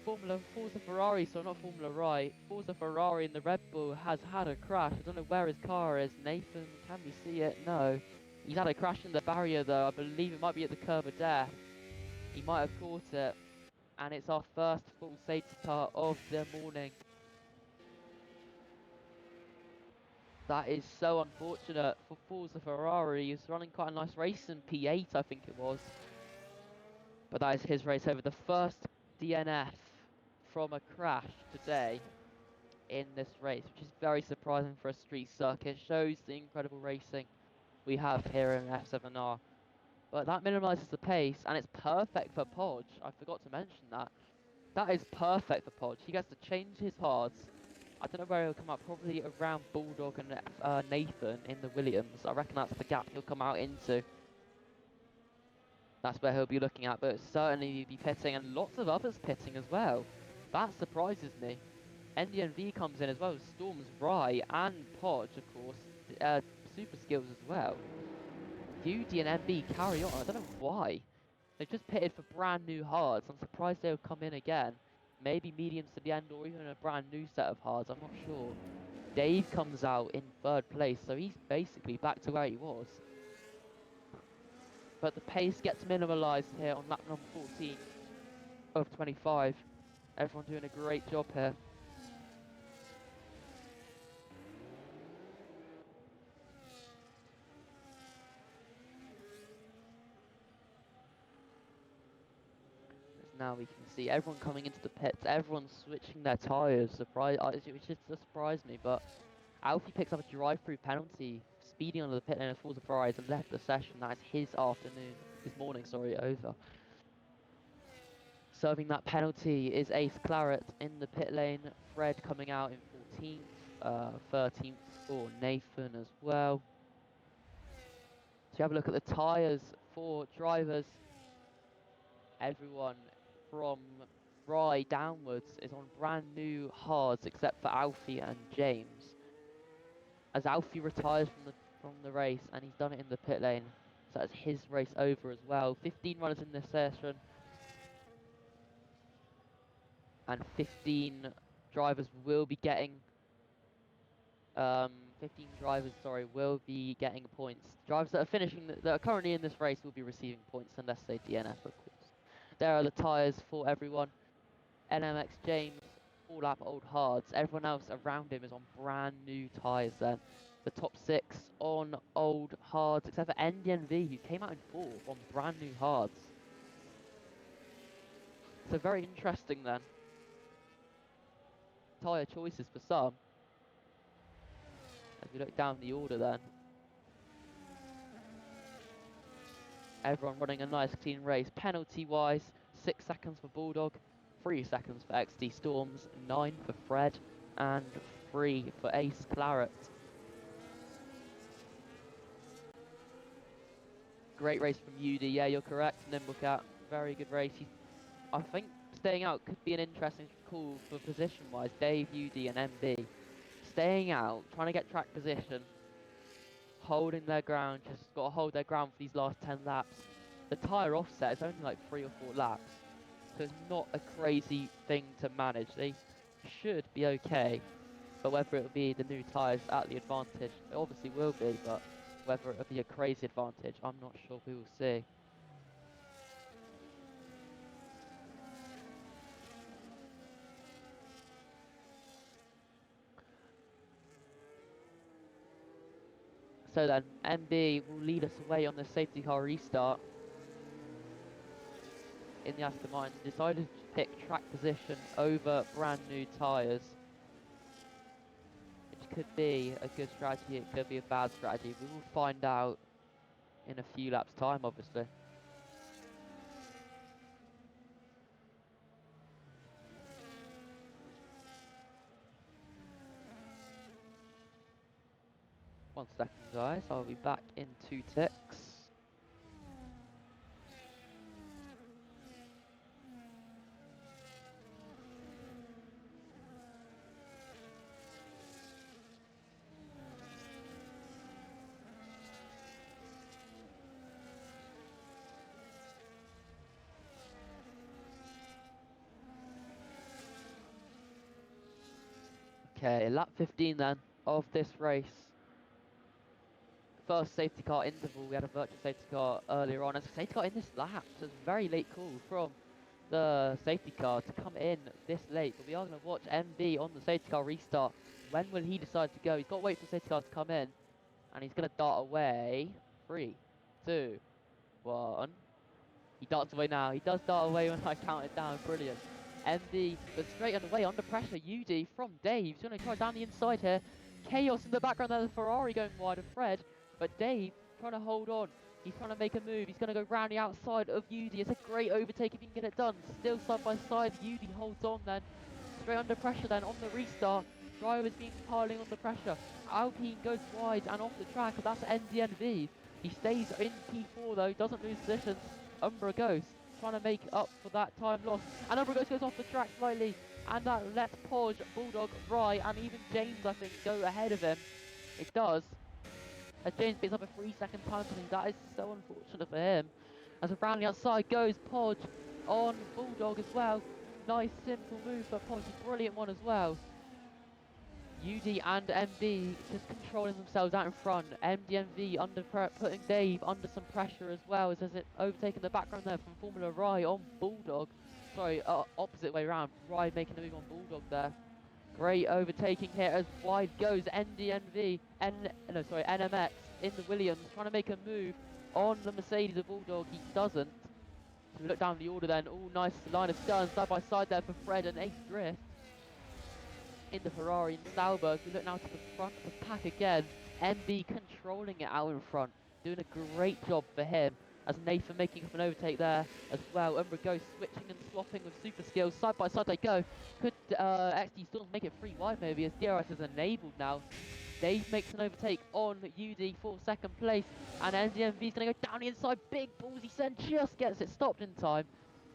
Forza Ferrari, so not Formula Rai. Forza Ferrari in the Red Bull has had a crash. I don't know where his car is. Nathan, can we see it? No. He's had a crash in the barrier though. I believe it might be at the curb of death. He might have caught it. And it's our first full safety car of the morning. That is so unfortunate for Forza Ferrari. He was running quite a nice race in P8, I think it was. But that is his race over. The first DNF from a crash today in this race, which is very surprising for a street circuit. Shows the incredible racing we have here in F7R. But that minimises the pace, and it's perfect for Podge. I forgot to mention that. That is perfect for Podge. He gets to change his hards. I don't know where he'll come out, probably around Bulldog and Nathan in the Williams. I reckon that's the gap he'll come out into. That's where he'll be looking at, but certainly he'll be pitting, and lots of others pitting as well. That surprises me. NDNV comes in as well, Storms, Rai, and Podge, of course. Super skills as well. UD and MB carry on. I don't know why. They've just pitted for brand new hards. I'm surprised they'll come in again. Maybe mediums to the end, or even a brand new set of hards. I'm not sure. Dave comes out in 3rd place, so he's basically back to where he was. But the pace gets minimalised here on lap number 14 of 25. Everyone doing a great job here. Now we can see everyone coming into the pits, everyone switching their tyres, which just surprised me, but Alfie picks up a drive-through penalty, speeding onto the pit lane as Forza Ferrari and left the session. That is his morning, over. Serving that penalty is Ace Claret in the pit lane, Fred coming out in 14th, 13th for Nathan as well. So you have a look at the tyres for drivers. Everyone from Rai downwards is on brand new hards except for Alfie and James. As Alfie retires from the race, and he's done it in the pit lane, so that's his race over as well. 15 runners in this session, and 15 drivers will be getting 15 drivers, will be getting points. Drivers that are currently in this race will be receiving points unless they DNF, of course. There are the tyres for everyone. NMX James, all up old hards. Everyone else around him is on brand new tyres then. The top 6 on old hards, except for NDNV, who came out in 4th on brand new hards. So very interesting then. Tyre choices for some. As we look down the order then. Everyone running a nice clean race. Penalty wise, 6 seconds for Bulldog, 3 seconds for XD Storms, 9 for Fred, and 3 for Ace Claret. Great race from UD, yeah, you're correct, Nimblecat. Very good race. I think staying out could be an interesting call for position-wise. Dave, UD, and MB. Staying out, trying to get track position, holding their ground, just got to hold their ground for these last 10 laps. The tyre offset is only like 3 or 4 laps. so it's not a crazy thing to manage. They should be okay, but whether it'll be the new tyres at the advantage, it obviously will be, but whether it'll be a crazy advantage, I'm not sure. We will see. So then, MB will lead us away on the safety car restart in the Aston Martin. Decided to pick track position over brand new tyres, which could be a good strategy, it could be a bad strategy. We will find out in a few laps' time, obviously. One second, guys. I'll be back in 2 ticks. Okay, lap 15 then of this race. First safety car interval. We had a virtual safety car earlier on. As a safety car in this lap, so it's a very late call from the safety car to come in this late. But we are going to watch MB on the safety car restart. When will he decide to go? He's got to wait for the safety car to come in, and he's going to dart away. 3, 2, 1. He darts away now. He does dart away when I count it down. Brilliant. MD, but straight underway, under pressure. UD from Dave. He's going to try down the inside here. Chaos in the background there. The Ferrari going wide of Fred. But Dave trying to hold on. He's trying to make a move. He's going to go round the outside of UD. It's a great overtake if you can get it done. Still side by side. UD holds on then. Straight under pressure then on the restart. Drivers being piling under pressure. Alpine goes wide and off the track. That's NDNV. He stays in P4 though. Doesn't lose positions. Umbra Ghost trying to make up for that time lost. And Umbra Ghost goes off the track slightly. And that lets Podge, Bulldog, Rye, and even James, I think, go ahead of him. It does. As James picks up a 3-second time penalty. That is so unfortunate for him. As around the outside goes Podge on Bulldog as well. Nice simple move for Podge. A brilliant one as well. UD and MB just controlling themselves out in front. MDMV putting Dave under some pressure as well, as it overtaking the background there from Formula Rye on Bulldog. Sorry, opposite way round. Rye making a move on Bulldog there. Great overtaking here as wide goes NMX in the Williams, trying to make a move on the Mercedes of Bulldog. He doesn't. So we look down the order then. All nice line of stern side by side there for Fred and Ace Drift. In the Ferrari and Sauber, we look now to the front of the pack again. MB controlling it out in front, doing a great job for him. As Nathan making up an overtake there as well. Umbra goes switching and swapping with super skills. Side by side they go. Could XD Storms make it 3 wide maybe, as DRS is enabled now. Dave makes an overtake on UD for 2nd place. And NDMV is going to go down the inside. Big ballsy send, just gets it stopped in time.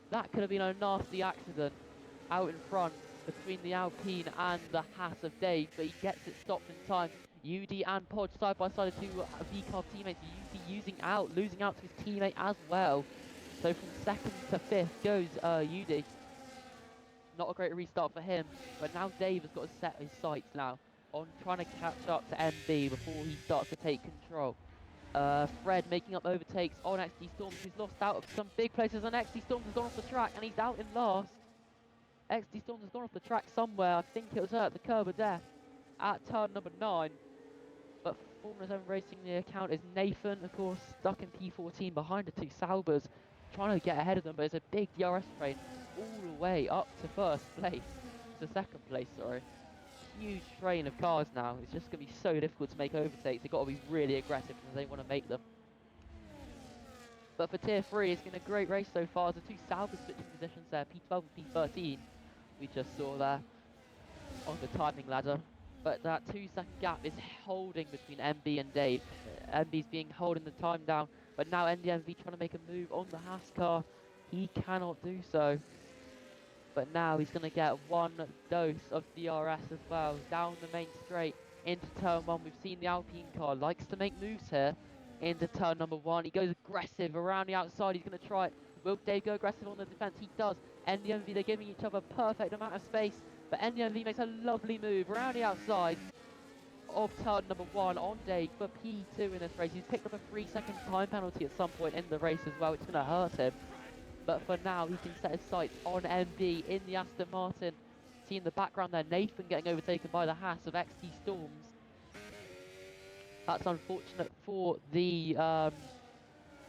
That could have been a nasty accident out in front between the Alpine and the Haas of Dave, but he gets it stopped in time. UD and Podge side by side, two V-Carb teammates. UD losing out to his teammate as well. So from 2nd to 5th goes UD. Not a great restart for him, but now Dave has got to set his sights now on trying to catch up to MB before he starts to take control. Fred making up overtakes on XD Storms, who's lost out of some big places, and XD Storms has gone off the track and he's out in last. XD Storms has gone off the track somewhere. I think it was at the curb of death at turn number 9. But Formula 7 Racing, the account is Nathan, of course, stuck in P14 behind the 2 Saubers, trying to get ahead of them, but it's a big DRS train all the way up to 1st place, to 2nd place, sorry. Huge train of cars now. It's just going to be so difficult to make overtakes. They've got to be really aggressive if they want to make them. But for Tier 3, it's been a great race so far. The 2 Saubers switching positions there, P12 and P13. We just saw there on the timing ladder, but that 2-second gap is holding between MB and Dave. MB's being holding the time down, but now NDMV trying to make a move on the Haas car. He cannot do so, but now he's going to get 1 dose of DRS as well, down the main straight into turn 1. We've seen the Alpine car likes to make moves here into turn number 1. He goes aggressive around the outside. He's going to try it Will Dave go aggressive on the defence? He does. NDMV, they're giving each other a perfect amount of space. But NDMV makes a lovely move around the outside of turn number 1 on Dave for P2 in this race. He's picked up a 3-second time penalty at some point in the race as well. It's going to hurt him. But for now, he can set his sights on MB in the Aston Martin. See in the background there, Nathan getting overtaken by the Haas of XT Storms. That's unfortunate for the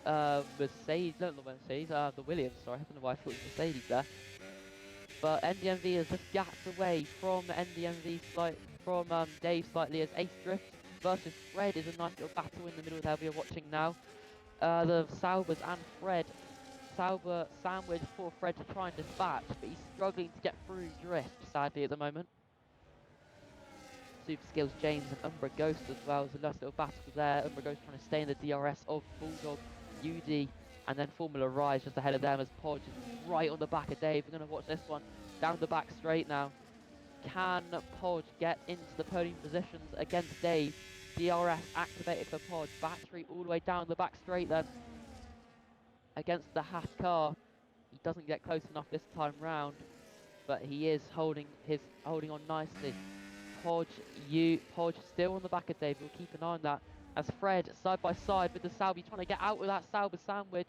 Mercedes, no, not Mercedes, the Williams, sorry, I don't know why I thought it was Mercedes there. But NDMV is just gaps away from Dave slightly, as Ace Drift versus Fred is a nice little battle in the middle there we are watching now. The Saubers and Fred. Sauber sandwich for Fred to try and dispatch, but he's struggling to get through Drift, sadly, at the moment. Super Skills James and Umbra Ghost as well. There's a nice little battle there. Umbra Ghost trying to stay in the DRS of Bulldog, UD, and then Formula Rise just ahead of them as Podge is right on the back of Dave. We're going to watch this one down the back straight now. Can Podge get into the podium positions against Dave? DRS activated for Podge. Battery all the way down the back straight then against the Haas car. He doesn't get close enough this time round, but he is holding on nicely. Podge still on the back of Dave. We'll keep an eye on that as Fred side by side with the Sauber trying to get out with that Sauber sandwich.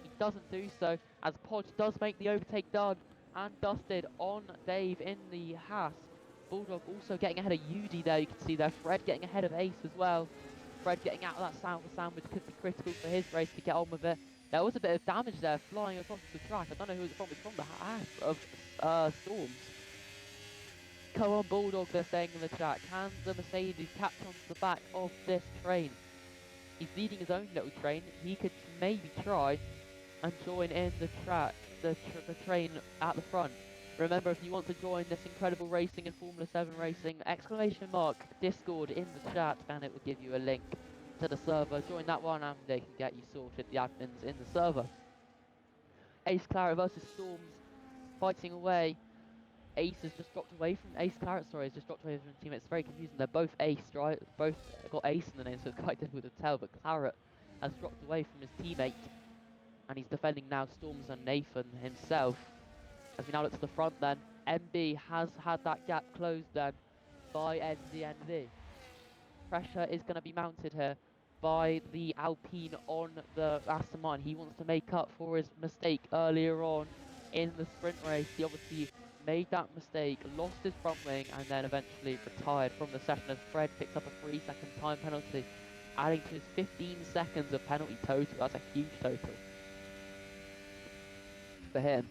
He doesn't do so as Podge does make the overtake done and dusted on Dave in the Haas. Bulldog also getting ahead of UD there, you can see there. Fred getting ahead of Ace as well. Fred getting out of that Sauber sandwich could be critical for his race to get on with it. There was a bit of damage there flying across the track. I don't know who it was from. It's from the Haas of Storms. Come on, Bulldog, they're saying in the chat. Can the Mercedes catch onto the back of this train? He's leading his own little train. He could maybe try and join in the train at the front. Remember, if you want to join this incredible racing and Formula 7 racing, ! Discord in the chat, and it will give you a link to the server. Join that one and they can get you sorted, the admins in the server. Ace Claret versus Storms fighting away. Ace has just dropped away from Ace Claret, sorry, has just dropped away from the team. It's very confusing. They're both Ace, right? Both got Ace in the name, so it's quite difficult to tell. But Claret has dropped away from his teammate, and he's defending now Storms and Nathan himself. As we now look to the front, then MB has had that gap closed then by NDNV. Pressure is going to be mounted here by the Alpine on the Aston Martin. He wants to make up for his mistake earlier on in the sprint race. He obviously made that mistake, lost his front wing, and then eventually retired from the session as Fred picks up a 3-second time penalty, adding to his 15 seconds of penalty total. That's a huge total for him.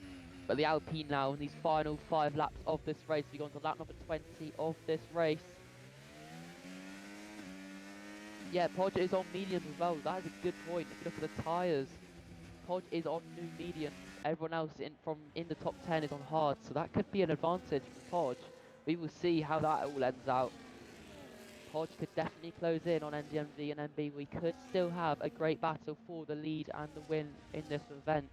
But the Alpine now in these final 5 laps of this race. We go on to lap number 20 of this race. Yeah, Podge is on mediums as well. That is a good point. If you look at the tyres, Podge is on new mediums. Everyone else in the top 10 is on hard, so that could be an advantage for Podge. We will see how that all ends out. Podge could definitely close in on NDMV and MB. We could still have a great battle for the lead and the win in this event.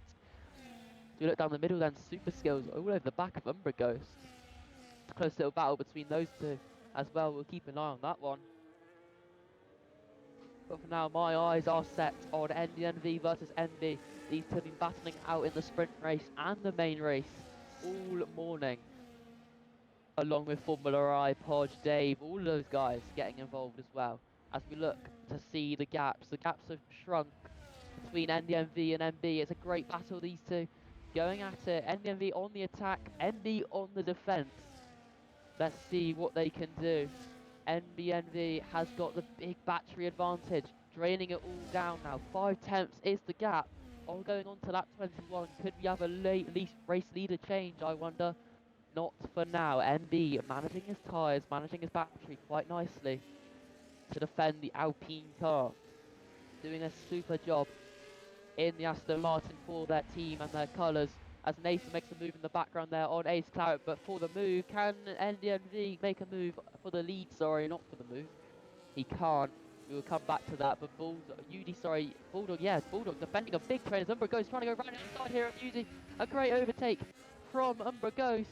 So we look down the middle then, Super Skills all over the back of Umbra Ghost. It's a close little battle between those two as well. We'll keep an eye on that one. But for now, my eyes are set on NDNV versus MB. These two have been battling out in the sprint race and the main race all morning. Along with Formula I, Podge, Dave, all those guys getting involved as well. As we look to see the gaps have shrunk between NDMV and MB. It's a great battle, these two going at it. NDMV on the attack, MB on the defence. Let's see what they can do. NBNV has got the big battery advantage, draining it all down now. 5/10 is the gap. All going on to lap 21. Could we have a late race leader change, I wonder? Not for now. MB managing his tyres, managing his battery quite nicely to defend the Alpine car. Doing a super job in the Aston Martin for their team and their colours. As Nathan makes a move in the background there on Ace Claret, but for the move, can NDMV make a move for the lead? Sorry, not for the move. He can't. We will come back to that, but Bulldog defending a big train as Umbra Ghost trying to go right inside here of UD. A great overtake from Umbra Ghost.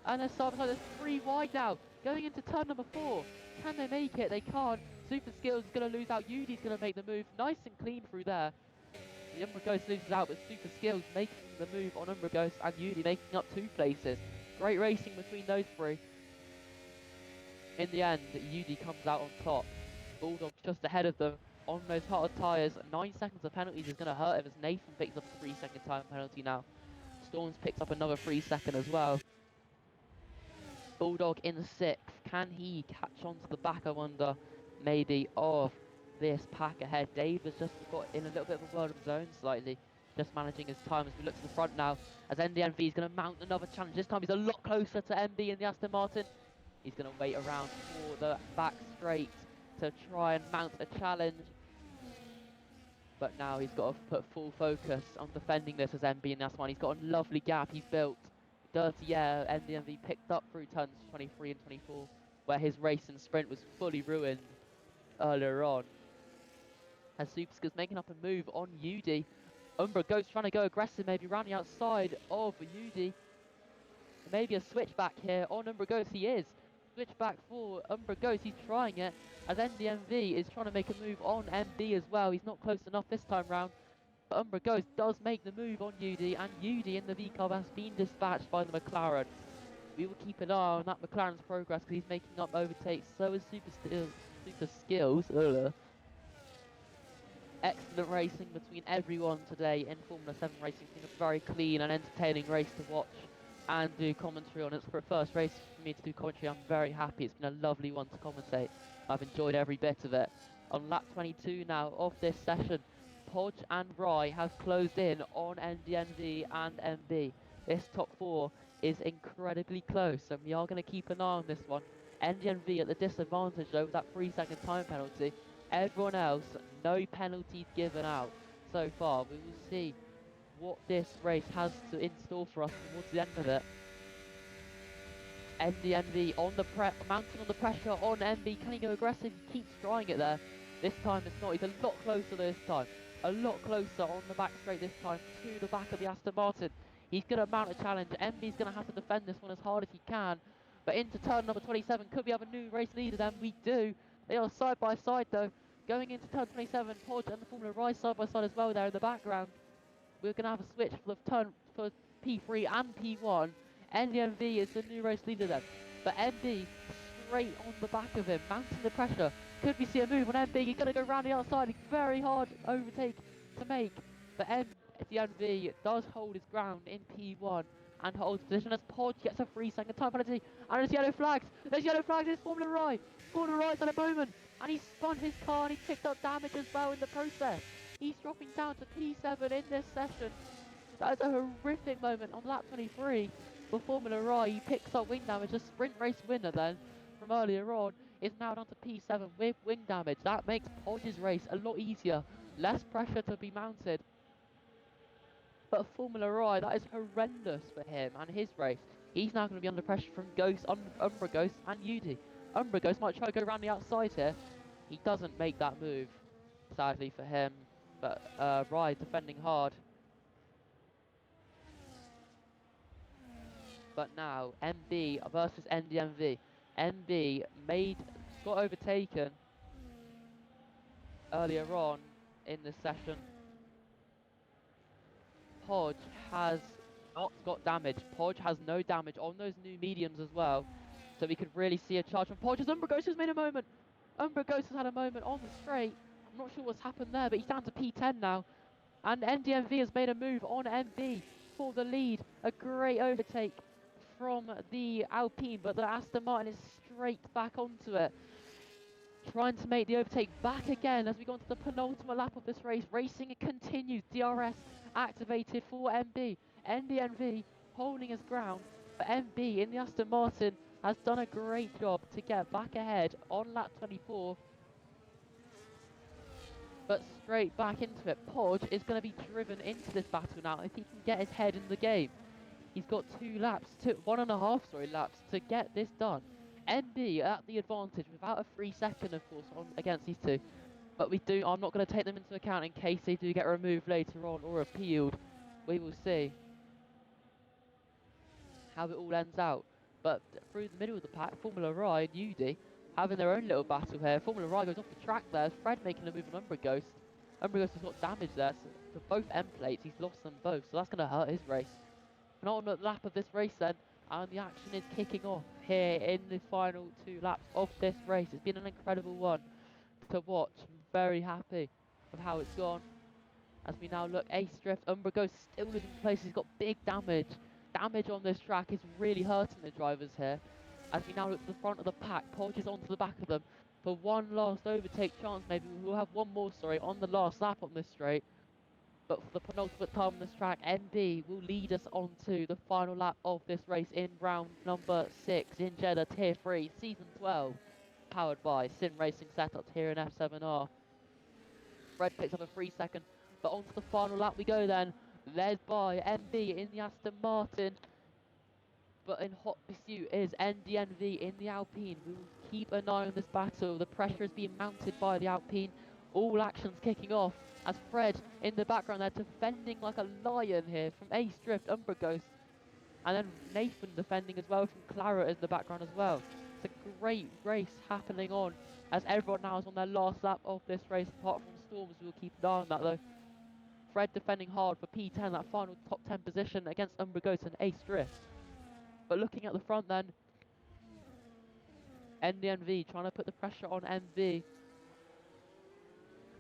And there's 3 wide now, going into turn number 4. Can they make it? They can't. Super Skills is going to lose out. UD's going to make the move. Nice and clean through there. The Umbra Ghost loses out, but Super Skills making the move on Umbra Ghost and Yudi making up 2 places. Great racing between those 3. In the end, Yudi comes out on top. Bulldog's just ahead of them on those hard tyres. 9 seconds of penalties is going to hurt him as Nathan picks up a 3-second time penalty now. Storms picks up another 3-second as well. Bulldog in 6th. Can he catch on to the back, I wonder, maybe, of this pack ahead? Dave has just got in a little bit of a world of his own slightly, just managing his time as we look to the front now, as NDMV is going to mount another challenge. This time he's a lot closer to MB in the Aston Martin. He's going to wait around for the back straight to try and mount a challenge. But now he's got to put full focus on defending this as MB in this one. He's got a lovely gap he's built. Dirty air, NDMV picked up through turns 23 and 24, where his race and sprint was fully ruined earlier on. As Superskills making up a move on Yudi. Umbra Ghost trying to go aggressive, maybe around the outside of Yudi. Maybe a switchback here on Umbra Ghost. He is. Switchback for Umbra Ghost. He's trying it as NDMV is trying to make a move on MB as well. He's not close enough this time round. But Umbra Ghost does make the move on Yudi, and Yudi in the V-Cub has been dispatched by the McLaren. We will keep an eye on that McLaren's progress because he's making up overtakes. So is Super Skills. Excellent racing between everyone today in Formula 7 racing. It's been a very clean and entertaining race to watch and do commentary on. It's for a first race for me to do commentary. I'm very happy. It's been a lovely one to commentate. I've enjoyed every bit of it. On lap 22 now of this session, Podge and Rye have closed in on NDNV and MB. This top 4 is incredibly close, and we are going to keep an eye on this one. NDNV at the disadvantage though with that 3-second time penalty. Everyone else, no penalties given out so far. We will see what this race has in store for us towards the end of it. NDNV on the mounting on the pressure on MB. Can he go aggressive? He keeps trying it there. This time it's not. He's a lot closer this time. A lot closer on the back straight this time to the back of the Aston Martin. He's going to mount a challenge. MB's going to have to defend this one as hard as he can. But into turn number 27, could we have a new race leader then? We do. They are side by side though. Going into turn 27, Podge and the Formula Rise side by side as well there in the background. We're going to have a switch for the turn for P3 and P1. NDMV is the new race leader then. But MB straight on the back of him, mounting the pressure. Could we see a move on MB? He's going to go round the outside. Very hard overtake to make. But NDMV does hold his ground in P1 and holds position as Podge gets a 3-second time penalty. And there's yellow flags. There's yellow flags. There's Formula Rise. Formula Rise at a moment. And he spun his car and he picked up damage as well in the process. He's dropping down to P7 in this session. That is a horrific moment on lap 23 for Formula Rai. He picks up wing damage. The sprint race winner then from earlier on is now down to P7 with wing damage. That makes Podge's race a lot easier. Less pressure to be mounted. But Formula Rai, that is horrendous for him and his race. He's now going to be under pressure from Umbra Ghost and Yudi. Umbra Ghost might try to go around the outside here. He doesn't make that move, sadly for him. But Rai defending hard. But now MB versus NDMV. MB got overtaken earlier on in the session. Podge has not got damage. Podge has no damage on those new mediums as well. So we could really see a charge from Podge as Umbra Ghost has made a moment. Umbra Ghost has had a moment on the straight. I'm not sure what's happened there, but he's down to P10 now. And NDMV has made a move on MB for the lead. A great overtake from the Alpine, but the Aston Martin is straight back onto it. Trying to make the overtake back again as we go into the penultimate lap of this race. Racing continues. DRS activated for MB. NDMV holding his ground. But MB in the Aston Martin has done a great job to get back ahead on lap 24. But straight back into it. Podge is going to be driven into this battle now if he can get his head in the game. He's got 1.5 laps to get this done. MB at the advantage without a 3-second, of course, against these two. But I'm not going to take them into account in case they do get removed later on or appealed. We will see how it all ends out. But through the middle of the pack, Formula Rai and Yudi having their own little battle here. Formula Rai goes off the track there. Fred making a move on Umbra Ghost. Umbrigos has got damage there to both end plates. He's lost them both, so that's going to hurt his race. And on the lap of this race then, and the action is kicking off here in the final 2 laps of this race. It's been an incredible one to watch. I'm very happy with how it's gone. As we now look, Ace Drift, Umbrigos still losing place. He's got big damage. Damage on this track is really hurting the drivers here. As we now look to the front of the pack, Podge is onto the back of them for one last overtake chance. Maybe we'll have one more, on the last lap on this straight. But for the penultimate time on this track, NB will lead us on to the final lap of this race in round number 6 in Jeddah Tier 3, Season 12, powered by Sim Racing Setups here in F7R. Fred picks up a 3-second, but onto the final lap we go then, led by NB in the Aston Martin. But in hot pursuit is NDNV in the Alpine. We will keep an eye on this battle. The pressure is being mounted by the Alpine. All actions kicking off as Fred in the background there defending like a lion here from Ace Drift, Umbrigos. And then Nathan defending as well from Claret in the background as well. It's a great race happening on as everyone now is on their last lap of this race apart from Storms. We will keep an eye on that though. Fred defending hard for P10, that final top 10 position against Umbrigos and Ace Drift. But looking at the front then, NDNV trying to put the pressure on MV.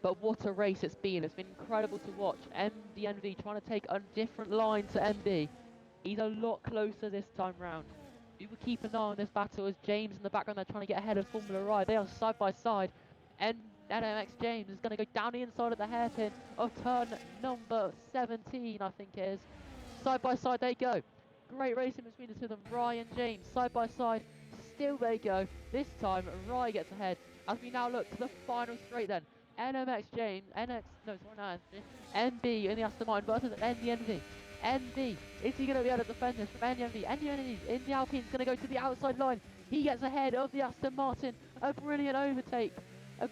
But what a race it's been. It's been incredible to watch. NDNV trying to take a different line to MB. He's a lot closer this time round. We will keep an eye on this battle as James in the background they're trying to get ahead of Formula I. They are side by side. And NMX James is going to go down the inside of the hairpin of turn number 17, I think it is. Side by side they go. Great racing between the two of them, Rye and James, side by side, still they go. This time, Rye gets ahead. As we now look to the final straight then, NMX James, NB in the Aston Martin versus NDNV. NB, is he going to be able to defend this from NDNV? NDNV in the Alpine is going to go to the outside line. He gets ahead of the Aston Martin. A brilliant overtake from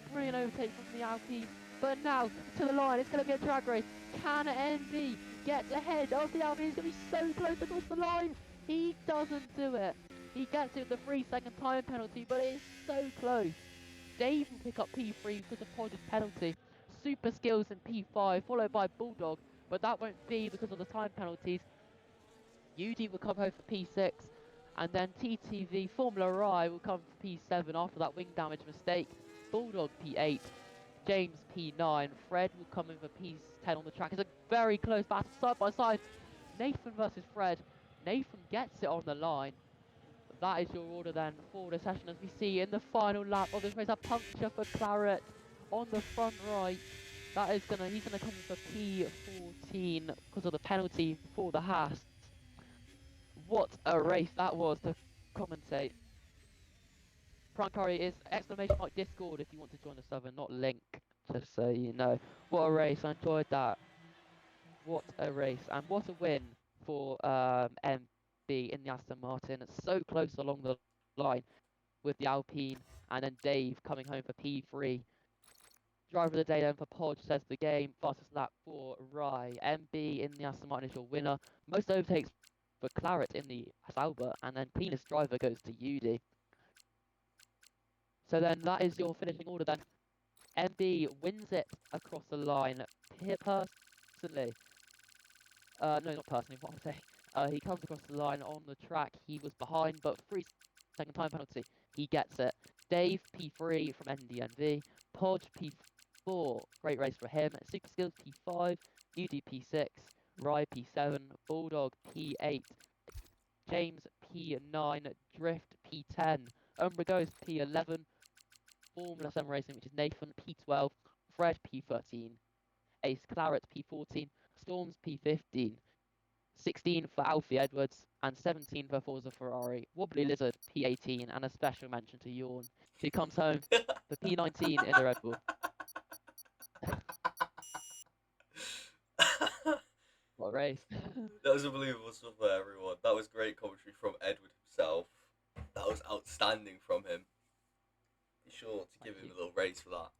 the Alpine. But now, to the line, it's going to be a drag race. Can NB gets ahead of the Alpine? He's going to be so close across the line. He doesn't do it. He gets it with the 3-second time penalty, but it is so close. Dave will pick up P3 because of Podge's penalty. Super Skills in P5, followed by Bulldog, but that won't be because of the time penalties. UD will come home for P6, and then TTV Formula I will come for P7 after that wing damage mistake. Bulldog P8. James P9, Fred will come in for P10 on the track. It's a very close battle, side by side. Nathan versus Fred. Nathan gets it on the line. That is your order then for the session as we see in the final lap of this race. A puncture for Claret on the front right. He's gonna come in for P14 because of the penalty for the Haas. What a race that was to commentate. Prime Curry is !Discord if you want to join the server, not link, just so you know. What a race, I enjoyed that. What a race, and what a win for MB in the Aston Martin. It's so close along the line with the Alpine, and then Dave coming home for P3. Driver of the day then for Podge says the game. Fastest lap for Rye. MB in the Aston Martin is your winner. Most overtakes for Claret in the Sauber, and then cleanest driver goes to UD. So then that is your finishing order then. MB wins it across the line. Personally. No, not personally, what I'm saying. He comes across the line on the track. He was behind, but 3-second time penalty. He gets it. Dave, P3 from NDNV. Podge, P4. Great race for him. Super Skills, P5. UD, P6. Rye, P7. Bulldog, P8. James, P9. Drift, P10. Umbrigos, P11. Formula 7 Racing, which is Nathan, P12, Fred, P13, Ace Claret, P14, Storms, P15, 16 for Alfie Edwards, and 17 for Forza Ferrari, Wobbly Lizard, P18, and a special mention to Yawn, who comes home for P19 in the Red Bull. What a race. That was unbelievable stuff there, everyone. That was great commentary from Edward himself. That was outstanding from him. Be sure to give him a little raise for that.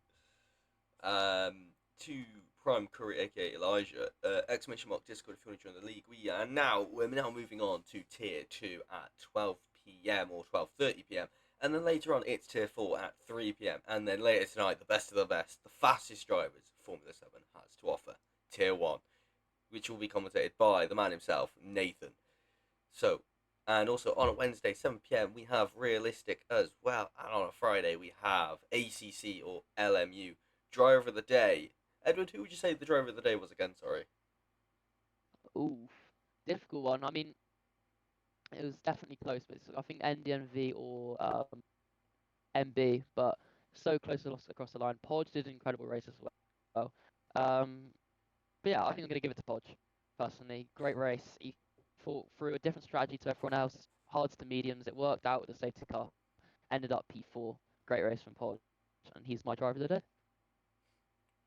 To Prime Curry, aka Elijah, !Discord if you want to join the league. We're now moving on to Tier 2 at 12 PM or 12:30 PM, And then later on, it's Tier 4 at 3 p.m. And then later tonight, the best of the best, the fastest drivers Formula 7 has to offer, Tier 1, which will be commentated by the man himself, Nathan. So, and also on a Wednesday, 7 p.m., we have Realistic as well. And on a Friday, we have ACC or LMU. Driver of the Day. Edward, who would you say the driver of the day was again? Sorry. Ooh, difficult one. I mean, it was definitely close, but I think NDNV or MB, but so close to lost across the line. Podge did an incredible race as well. But yeah, I think I'm going to give it to Podge, personally. Great race. He fought through a different strategy to everyone else, hards to mediums. It worked out with the safety car. Ended up P4. Great race from Podge, and he's my driver of the day.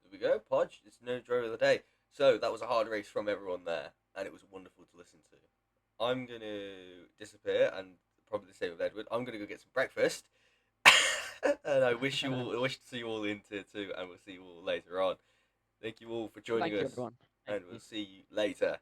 There we go, Podge. It's no driver of the day. So that was a hard race from everyone there, and it was wonderful to listen to. I'm going to disappear, and probably the same with Edward. I'm going to go get some breakfast. And I wish to see you all in Tier 2, and we'll see you all later on. Thank you all for joining Thank you, us, everyone. and Thank we'll you. see you later.